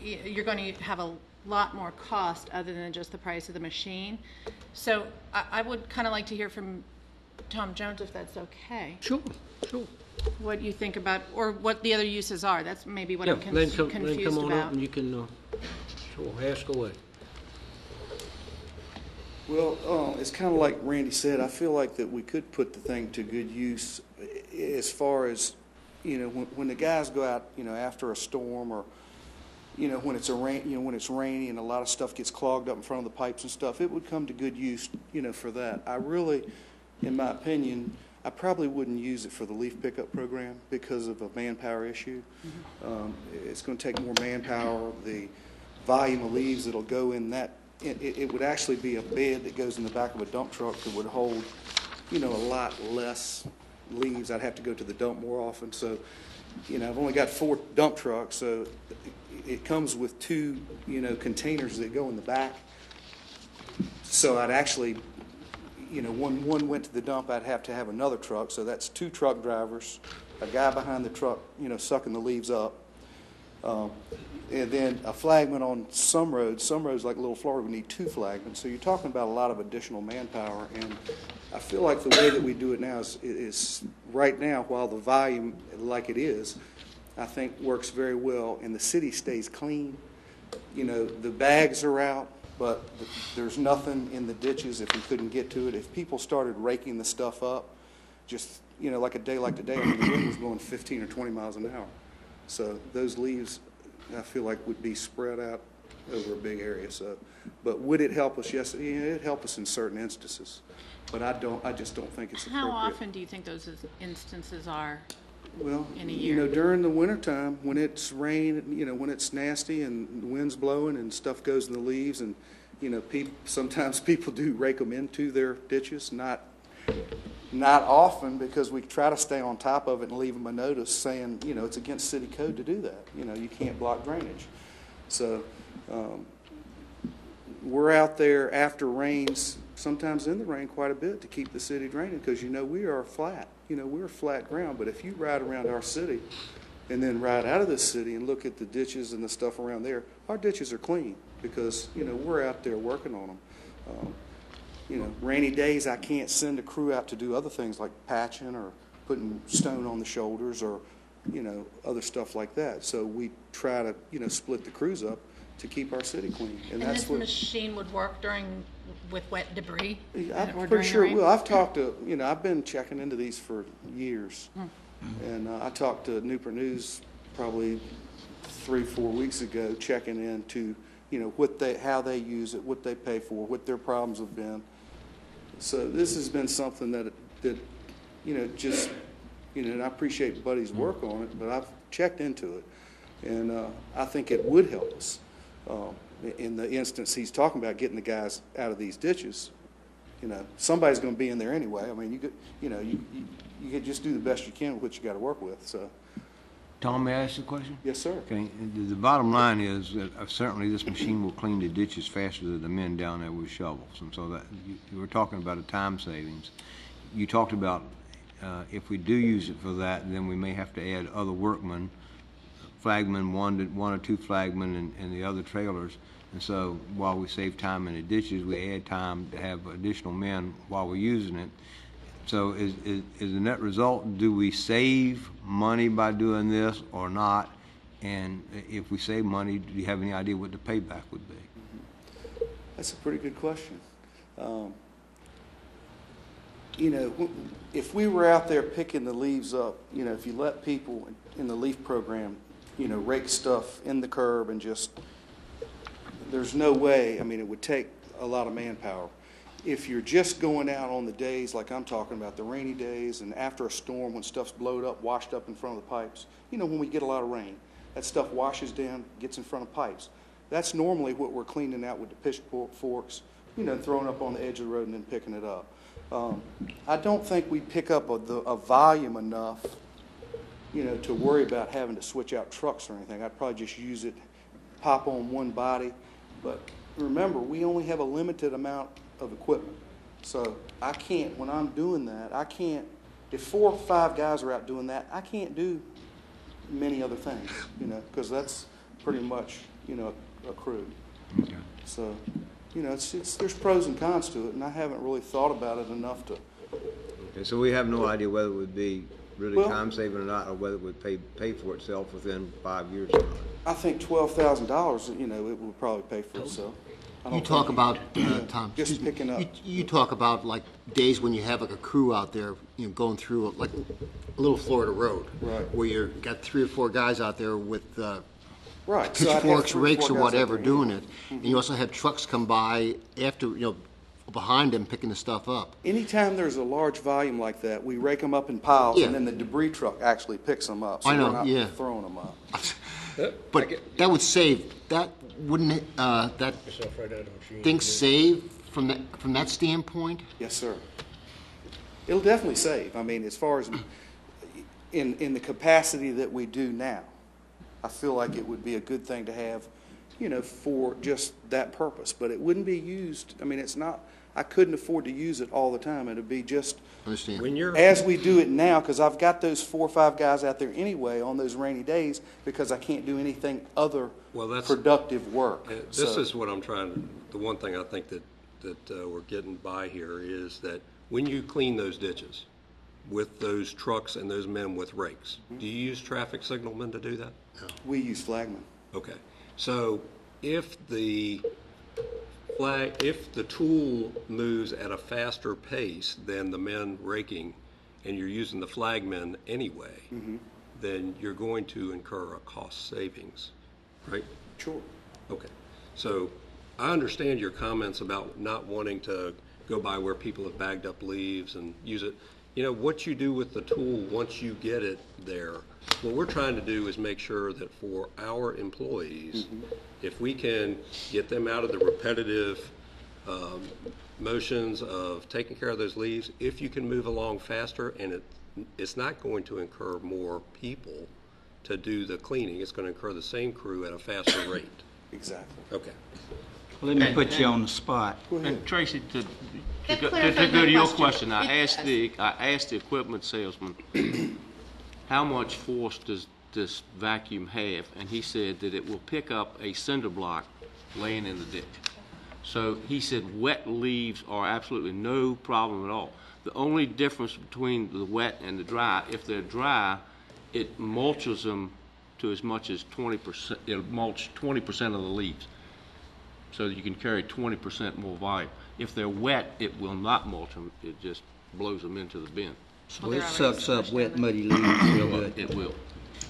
you're going to have a lot more cost other than just the price of the machine. So I would kind of like to hear from Tom Jones, if that's okay. Sure. What you think about, or what the other uses are. That's maybe what I'm Then come confused on up about. and you can, ask away. Well, it's kind of like Randy said. I feel like that we could put the thing to good use as far as, when the guys go out, after a storm, or, when it's when it's rainy and a lot of stuff gets clogged up in front of the pipes and stuff, it would come to good use, for that. I really, in my opinion, I probably wouldn't use it for the leaf pickup program because of a manpower issue. It's going to take more manpower. The volume of leaves that'll go in that, it would actually be a bed that goes in the back of a dump truck that would hold, a lot less leaves. I'd have to go to the dump more often. So, I've only got 4 dump trucks, so it comes with 2, containers that go in the back. So I'd actually, when one went to the dump, I'd have to have another truck. So that's 2 truck drivers, a guy behind the truck, sucking the leaves up. And then a flagman on some roads like Little Florida, we need 2 flagmen. So you're talking about a lot of additional manpower. And I feel like the way that we do it now is right now, while the volume like it is, I think works very well, and the city stays clean. The bags are out, but there's nothing in the ditches if we couldn't get to it. If people started raking the stuff up, just, like a day like today, the wind was blowing 15 or 20 miles an hour. So those leaves, I feel like, would be spread out over a big area. So, but would it help us? Yes, it'd help us in certain instances. But I just don't think it's appropriate. How often do you think those instances are? Well, in a year? During the wintertime, when it's rain, when it's nasty and the wind's blowing and stuff goes in the leaves, and, sometimes people do rake them into their ditches, not often, because we try to stay on top of it and leave them a notice saying, it's against city code to do that. You can't block drainage. So we're out there after rains, sometimes in the rain quite a bit, to keep the city draining, because, we are flat. We're flat ground. But if you ride around our city and then ride out of the city and look at the ditches and the stuff around there, our ditches are clean because, we're out there working on them. Rainy days, I can't send a crew out to do other things like patching or putting stone on the shoulders or, other stuff like that. So we try to, split the crews up to keep our city clean. And this machine would work with wet debris? I'm pretty sure it will. I've talked to, I've been checking into these for years. And I talked to Newport News probably 3-4 weeks ago, checking into, how they use it, what they pay for, what their problems have been. So this has been something that just, and I appreciate Buddy's work on it, but I've checked into it. And I think it would help us. In the instance he's talking about, getting the guys out of these ditches, somebody's going to be in there anyway. I mean, you could just do the best you can with what you got to work with. So, Tom, may I ask a question? yes, sir. Okay, the bottom line is that certainly this machine will clean the ditches faster than the men down there with shovels, and so that you were talking about a time savings. You talked about if we do use it for that, then we may have to add other workmen, flagmen, one or two flagmen, and the other trailers. And so while we save time in the ditches, we add time to have additional men while we're using it. So is the net result, do we save money by doing this or not? And if we save money, do you have any idea what the payback would be? That's a pretty good question. If we were out there picking the leaves up, if you let people in the leaf program, rake stuff in the curb and just, there's no way, it would take a lot of manpower. If you're just going out on the days like I'm talking about, the rainy days and after a storm when stuff's blowed up, washed up in front of the pipes, when we get a lot of rain, that stuff washes down, gets in front of pipes. That's normally what we're cleaning out with the pitchfork forks, you know, throwing up on the edge of the road and then picking it up. I don't think we pick up a volume enough, you know, to worry about having to switch out trucks or anything. I'd probably just use it, pop on one body. But remember, we only have a limited amount of equipment. So I can't, when I'm doing that, I can't, if 4 or 5 guys are out doing that, I can't do many other things, you know, because that's pretty much, you know, a crew. Okay. So, you know, there's pros and cons to it, and I haven't really thought about it enough to. Okay, so we have no idea whether it would be really Well, time saving or not, or whether it would pay for itself within 5 years or not. I think $12,000, you know, it will probably pay for itself. I don't You talk think- about, yeah, Tom, just excuse me, picking up. you talk about like days when you have like a crew out there, you know, going through like a little Florida road. Right. Where you've got 3 or 4 guys out there with Right. So I'd have pitchforks, 3 or 4 rakes, or guys out whatever there doing anyway. it. And you also have trucks come by after, you know, behind them picking the stuff up. Anytime there's a large volume like that, we rake them up in piles, Yeah. and then the debris truck actually picks them up. So I know, we're not yeah. throwing them up. But that would save, that wouldn't it, that things save from that standpoint? Yes, sir. It'll definitely save. I mean, as far as in the capacity that we do now, I feel like it would be a good thing to have, you know, for just that purpose. But it wouldn't be used, I mean, it's not, I couldn't afford to use it all the time. It'd be just Understand. When you're, as we do it now, because I've got those 4 or 5 guys out there anay on those rainy days because I can't do anything other well, that's, productive work. this So- is what I'm trying to, the one thing I think that we're getting by here is that when you clean those ditches with those trucks and those men with rakes, do you use traffic signalmen to do that? We use flagmen. Okay, so if the tool moves at a faster pace than the men raking, and you're using the flagmen anyway, then you're going to incur a cost savings, right? Sure. Okay, so I understand your comments about not wanting to go by where people have bagged up leaves and use it. You know, what you do with the tool once you get it there, what we're trying to do is make sure that for our employees, if we can get them out of the repetitive motions of taking care of those leaves, if you can move along faster, and it's not going to incur more people to do the cleaning, it's going to incur the same crew at a faster rate. Exactly. Okay. Let me put you on the spot. And Tracy, to That go clarifies to my your question. question, I asked the equipment salesman, how much force does this vacuum have? And he said that it will pick up a cinder block laying in the ditch. So he said wet leaves are absolutely no problem at all. The only difference between the wet and the dry, if they're dry, it mulches them to as much as 20%, it'll mulch 20% of the leaves. So that you can carry 20% more volume. If they're wet, it will not mulch them, it just blows them into the bin. So it sucks up wet, muddy leaves real good. It will.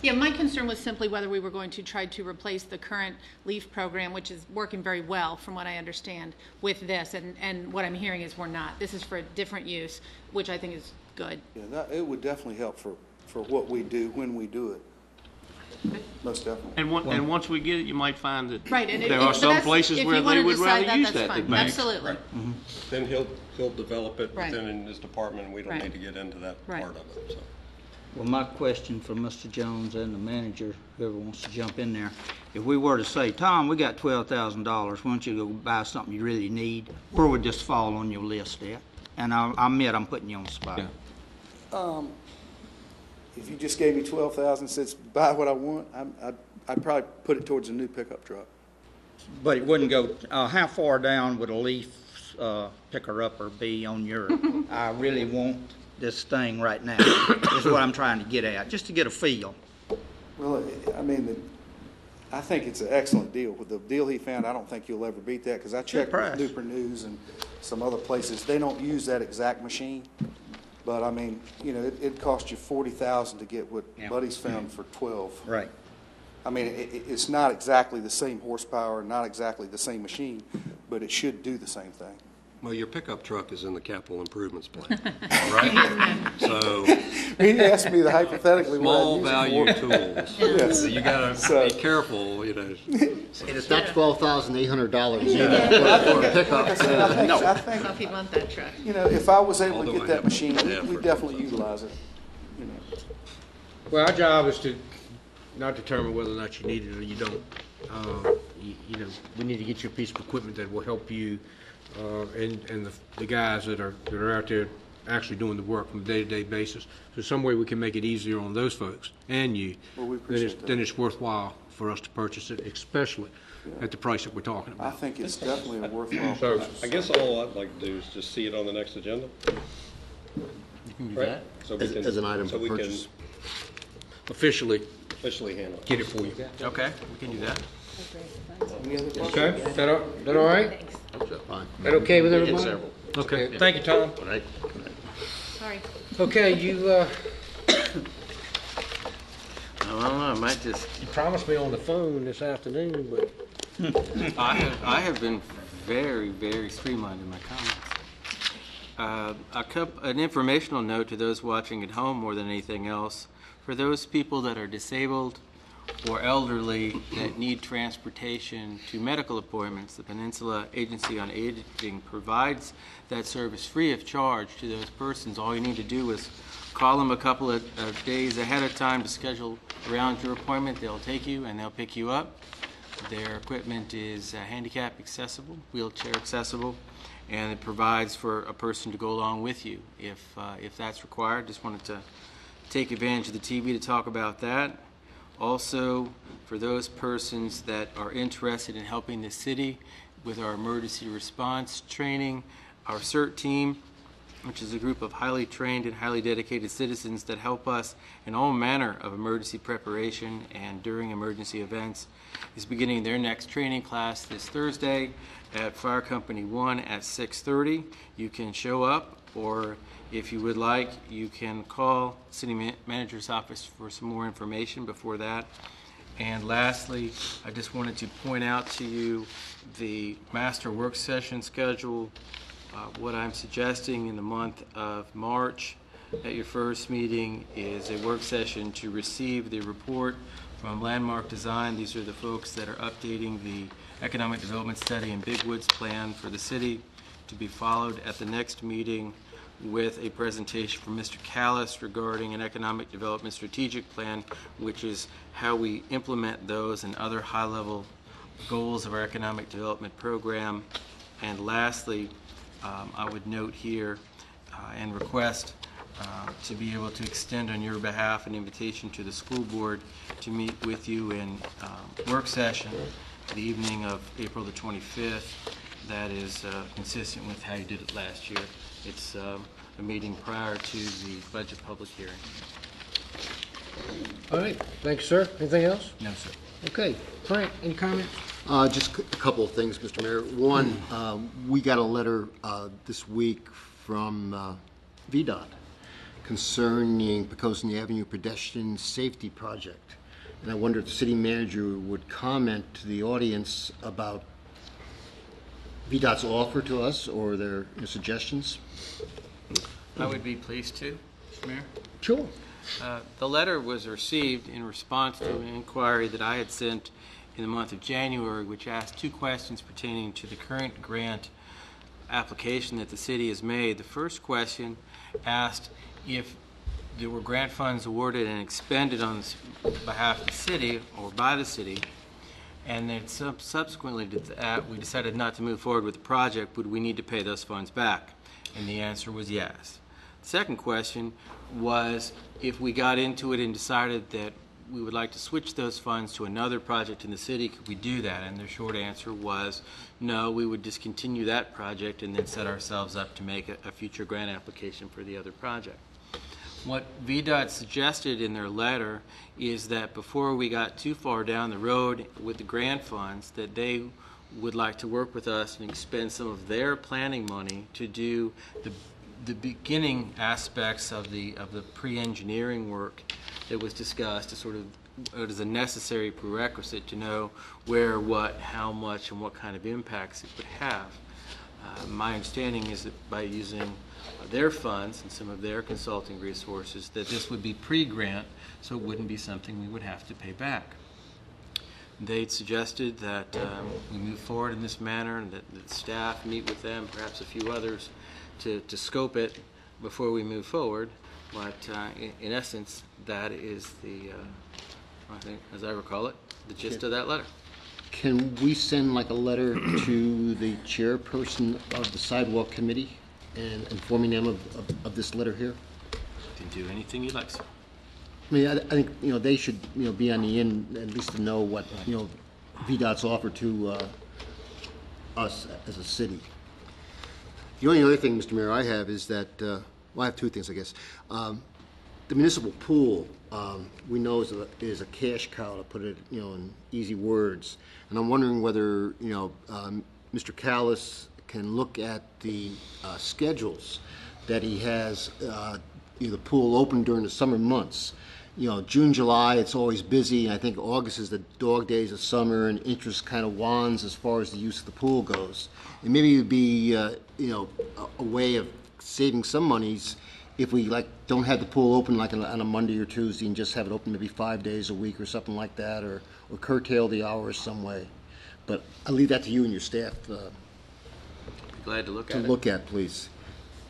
Yeah, my concern was simply whether we were going to try to replace the current LEAF program, which is working very well, from what I understand, with this. And what I'm hearing is we're not. This is for a different use, which I think is good. Yeah, it would definitely help for what we do when we do it. Most definitely. And once we get it, you might find that Right, and there but are some that's- places if where you wanna they would decide rather use that's that fine. technique. Absolutely. Then he'll develop it Right. within his department, and we don't Right. need to get into that Right. part of it, so. Well, my question for Mr. Jones and the manager, whoever wants to jump in there, if we were to say, Tom, we got $12,000, why don't you go buy something you really need, where would this fall on your list at? And I admit I'm putting you on the spot. If you just gave me 12,000, says buy what I want, I'd probably put it towards a new pickup truck. But it wouldn't go, how far down would a leaf picker-upper be on your, I really want this thing right now, is what I'm trying to get at, just to get a feel. Well, I mean, I think it's an excellent deal. With the deal he found, I don't think you'll ever beat that, because I checked with price. Newport News and some other places. They don't use that exact machine. But I mean, you know, it cost you $40,000 to get what Yeah. Buddy's found for 12. Right. I mean, it's not exactly the same horsepower, not exactly the same machine, but it should do the same thing. Well, your pickup truck is in the capital improvements plan, right? So He asked me hypothetically what Small I'd use it for. value tools. Yes. So you gotta So- be careful, you know. And it's not $12,800 either for a pickup. I think, If you want that truck. you know, if I was able to Although get I that have machine, staff we for definitely it. utilize it, you know. Well, our job is to not determine whether or not you need it or you don't. You know, we need to get you a piece of equipment that will help you, and the guys that are out there actually doing the work on a day-to-day basis. So some way we can make it easier on those folks and you. Well, we then appreciate that. then it's worthwhile for us to purchase it, especially at the price that we're talking I about. think it's definitely a worthwhile So purchase. I guess all I'd like to do is just see it on the next agenda. You can do Right? that. So we can, As an item so for we can purchase. Officially, officially handle it. get it for you. Okay, we can do that. Any other questions? Okay, that all right? Fine. That okay with Get everybody? several. Okay, thank you, Tom. Right. Sorry. Okay, you, I don't know, I might just, you promised me on the phone this afternoon, but I have been very, very streamlined in my comments. An informational note to those watching at home more than anything else. For those people that are disabled or elderly that need transportation to medical appointments, the Peninsula Agency on Aging provides that service free of charge to those persons. All you need to do is call them a couple of days ahead of time to schedule around your appointment. They'll take you and they'll pick you up. Their equipment is handicap accessible, wheelchair accessible, and it provides for a person to go along with you if that's required. Just wanted to take advantage of the TV to talk about that. Also, for those persons that are interested in helping the city with our emergency response training, our CERT team, which is a group of highly trained and highly dedicated citizens that help us in all manner of emergency preparation and during emergency events, is beginning their next training class this Thursday at Fire Company 1 at 6:30. You can show up, or if you would like, you can call City Manager's office for some more information before that. And lastly, I just wanted to point out to you the master work session schedule. What I'm suggesting in the month of March at your first meeting is a work session to receive the report from Landmark Design. These are the folks that are updating the economic development study and Big Woods plan for the city, to be followed at the next meeting with a presentation from Mr. Callis regarding an economic development strategic plan, which is how we implement those and other high-level goals of our economic development program. And lastly, I would note here and request to be able to extend on your behalf an invitation to the school board to meet with you in work session the evening of April the 25th. That is consistent with how you did it last year. It's a meeting prior to the budget public hearing. all right, thank you, sir. Anything else? No, sir. Okay, Frank, any comments? Just a couple of things, Mr. Mayor. One, we got a letter this week from VDOT concerning Poquoson Avenue pedestrian safety project. And I wonder if the city manager would comment to the audience about VDOT's offer to us or their suggestions. I would be pleased to, Mr. Mayor. Sure. The letter was received in response to an inquiry that I had sent in the month of January, which asked two questions pertaining to the current grant application that the city has made. The first question asked if there were grant funds awarded and expended on behalf of the city or by the city, and then subsequently to that, we decided not to move forward with the project. Would we need to pay those funds back? And the answer was yes. The second question was if we got into it and decided that we would like to switch those funds to another project in the city, could we do that? And the short answer was no, we would discontinue that project and then set ourselves up to make a future grant application for the other project. What VDOT suggested in their letter is that before we got too far down the road with the grant funds, that they would like to work with us and expend some of their planning money to do the beginning aspects of the pre-engineering work that was discussed as sort of it is a necessary prerequisite to know where, what, how much, and what kind of impacts it would have. My understanding is that by using their funds and some of their consulting resources, that this would be pre-grant, so it wouldn't be something we would have to pay back. They'd suggested that we move forward in this manner and that staff meet with them, perhaps a few others, to scope it before we move forward. But in essence, that is the, I think, as I recall it, the gist of that letter. Can we send like a letter to the chairperson of the sidewalk committee and informing them of this letter here? You can do anything you'd like, sir. I mean, I think, they should, be on the end, at least to know what, VDOT's offered to us as a city. The only other thing, Mr. Mayor, I have is that, well, I have two things, I guess. The municipal pool, we know is a cash cow, to put it, in easy words. And I'm wondering whether, Mr. Callis can look at the schedules that he has, the pool open during the summer months. June, July, it's always busy. I think August is the dog days of summer, and interest kind of wands as far as the use of the pool goes. And maybe it would be, a way of saving some monies if we don't have the pool open on a Monday or Tuesday and just have it open maybe 5 days a week or something like that, or curtail the hours some way. But I'll leave that to you and your staff Glad to look at to it. look at, please.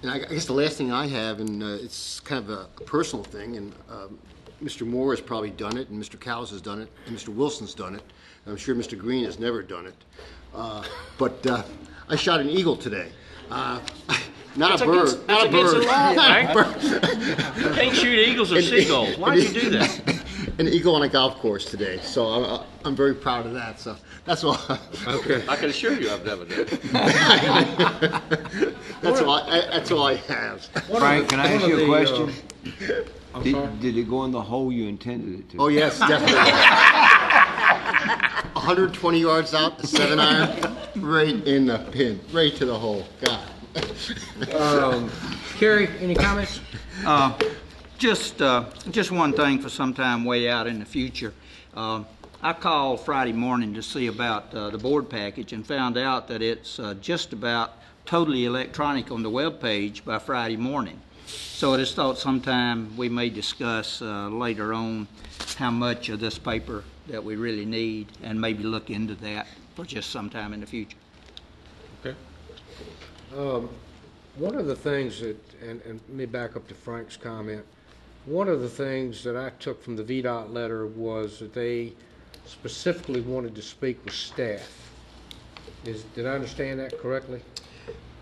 And I guess the last thing I have, and it's kind of a personal thing, and Mr. Moore has probably done it, and Mr. Callis has done it, and Mr. Wilson's done it. I'm sure Mr. Green has never done it. But I shot an eagle today. Not a bird. Not a bird. You can't shoot eagles or seagulls. Why'd you do that? An eagle on a golf course today. So I'm very proud of that. So that's all. Okay. I can assure you I've never done it. That's all I have. Frank, can I ask you a question? Did it go in the hole you intended it to? Oh, yes, definitely. 120 yards out, the 7-iron, right in the pin, right to the hole. God. Kerry, any comments? Just one thing for some time way out in the future. I called Friday morning to see about the board package and found out that it's just about totally electronic on the web page by Friday morning. So I just thought sometime we may discuss later on how much of this paper that we really need, and maybe look into that for just sometime in the future. Okay. One of the things that, and let me back up to Frank's comment, one of the things that I took from the VDOT letter was that they specifically wanted to speak with staff. Did I understand that correctly?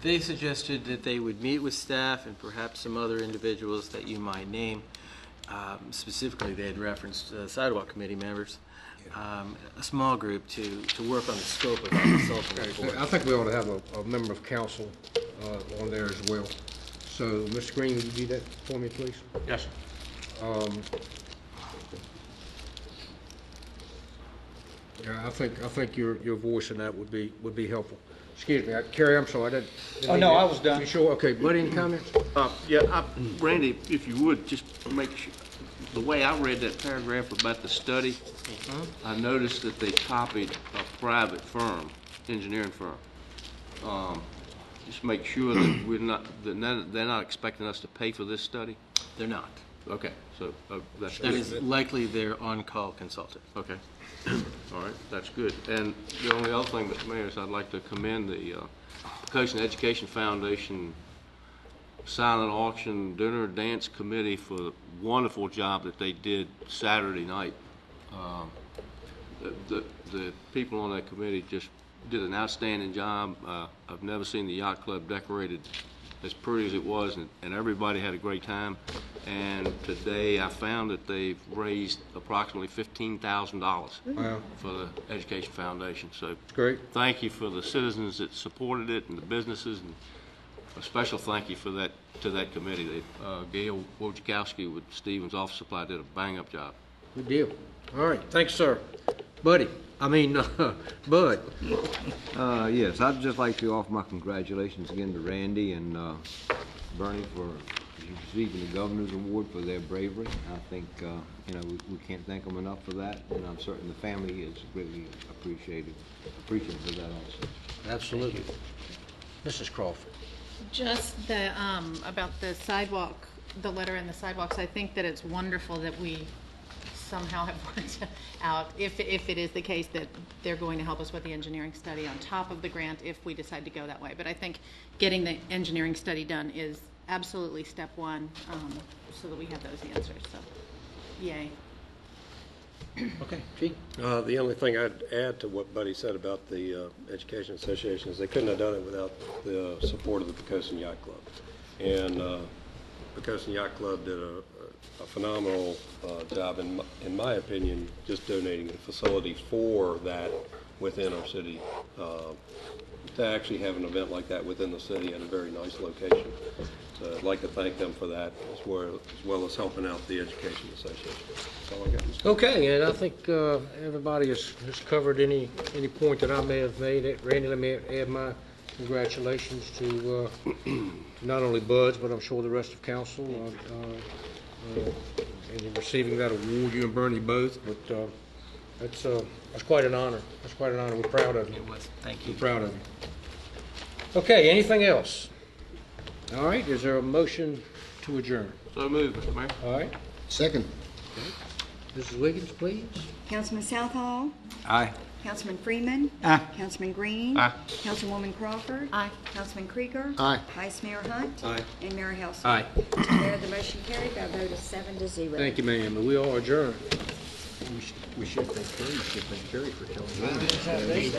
They suggested that they would meet with staff and perhaps some other individuals that you might name. Specifically, they had referenced sidewalk committee members, a small group to work on the scope of the consulting report. I think we ought to have a member of council on there as well. So, Mr. Green, would you do that for me, please? Yes, sir. Yeah, I think your voice in that would be helpful. Excuse me, Kerry, I'm sorry, I didn't. Oh, no, I was done. You sure? Okay, Buddy, any comments? Randy, if you would, just make sure, the way I read that paragraph about the study, I noticed that they copied a private firm, engineering firm. Just make sure that they're not expecting us to pay for this study? They're not. Okay, so that's That good. is likely their on-call consultant. Okay. All right, that's good. And the only other thing, Mr. Mayor, is I'd like to commend the Poquoson Education Foundation silent auction dinner dance committee for the wonderful job that they did Saturday night. The people on that committee just did an outstanding job. I've never seen the yacht club decorated as pretty as it was, and everybody had a great time. And today I found that they've raised approximately $15,000 for the Education Foundation. So great. Thank you for the citizens that supported it and the businesses, and a special thank you for that to that committee. Gail Wojciechowski with Stevens Office Supply did a bang-up job. Good deal. All right, thanks, sir. Bud. Yes, I'd just like to offer my congratulations again to Randy and Bernie for receiving the Governor's Award for their bravery. I think, we can't thank them enough for that, and I'm certain the family is greatly appreciative of that also. Absolutely. Mrs. Crawford. Just about the sidewalk, the letter and the sidewalks, I think that it's wonderful that we somehow have worked out, if it is the case that they're going to help us with the engineering study on top of the grant if we decide to go that way. But I think getting the engineering study done is absolutely step one, so that we have those answers, so, yay. Okay, Gene? The only thing I'd add to what Buddy said about the Education Association is they couldn't have done it without the support of the Poquoson Yacht Club. And Poquoson Yacht Club did a phenomenal job, in my opinion, just donating the facilities for that within our city. To actually have an event like that within the city at a very nice location. So I'd like to thank them for that, as well as helping out the Education Association. That's all I got. Okay, and I think everybody has covered any point that I may have made. Randy, let me add my congratulations to not only Buds, but I'm sure the rest of council in receiving that award. You and Bernie both, but that's quite an honor. That's quite an honor. We're proud of you. It was. Thank you. We're proud of you. Okay, anything else? All right, is there a motion to adjourn? So moved, Mr. Mayor. All right, Second. Mrs. Wiggins, please. Councilman Southall, Aye. Councilman Freeman. Aye. Councilman Green. Aye. Councilwoman Crawford. Aye. Councilman Krieger. Aye. Vice Mayor Hunt. Aye. And Mayor Helsing. Aye. Mr. Mayor, the motion carried by a vote of 7-0. Thank you, ma'am, and we are adjourned. We should thank Kerry for telling me.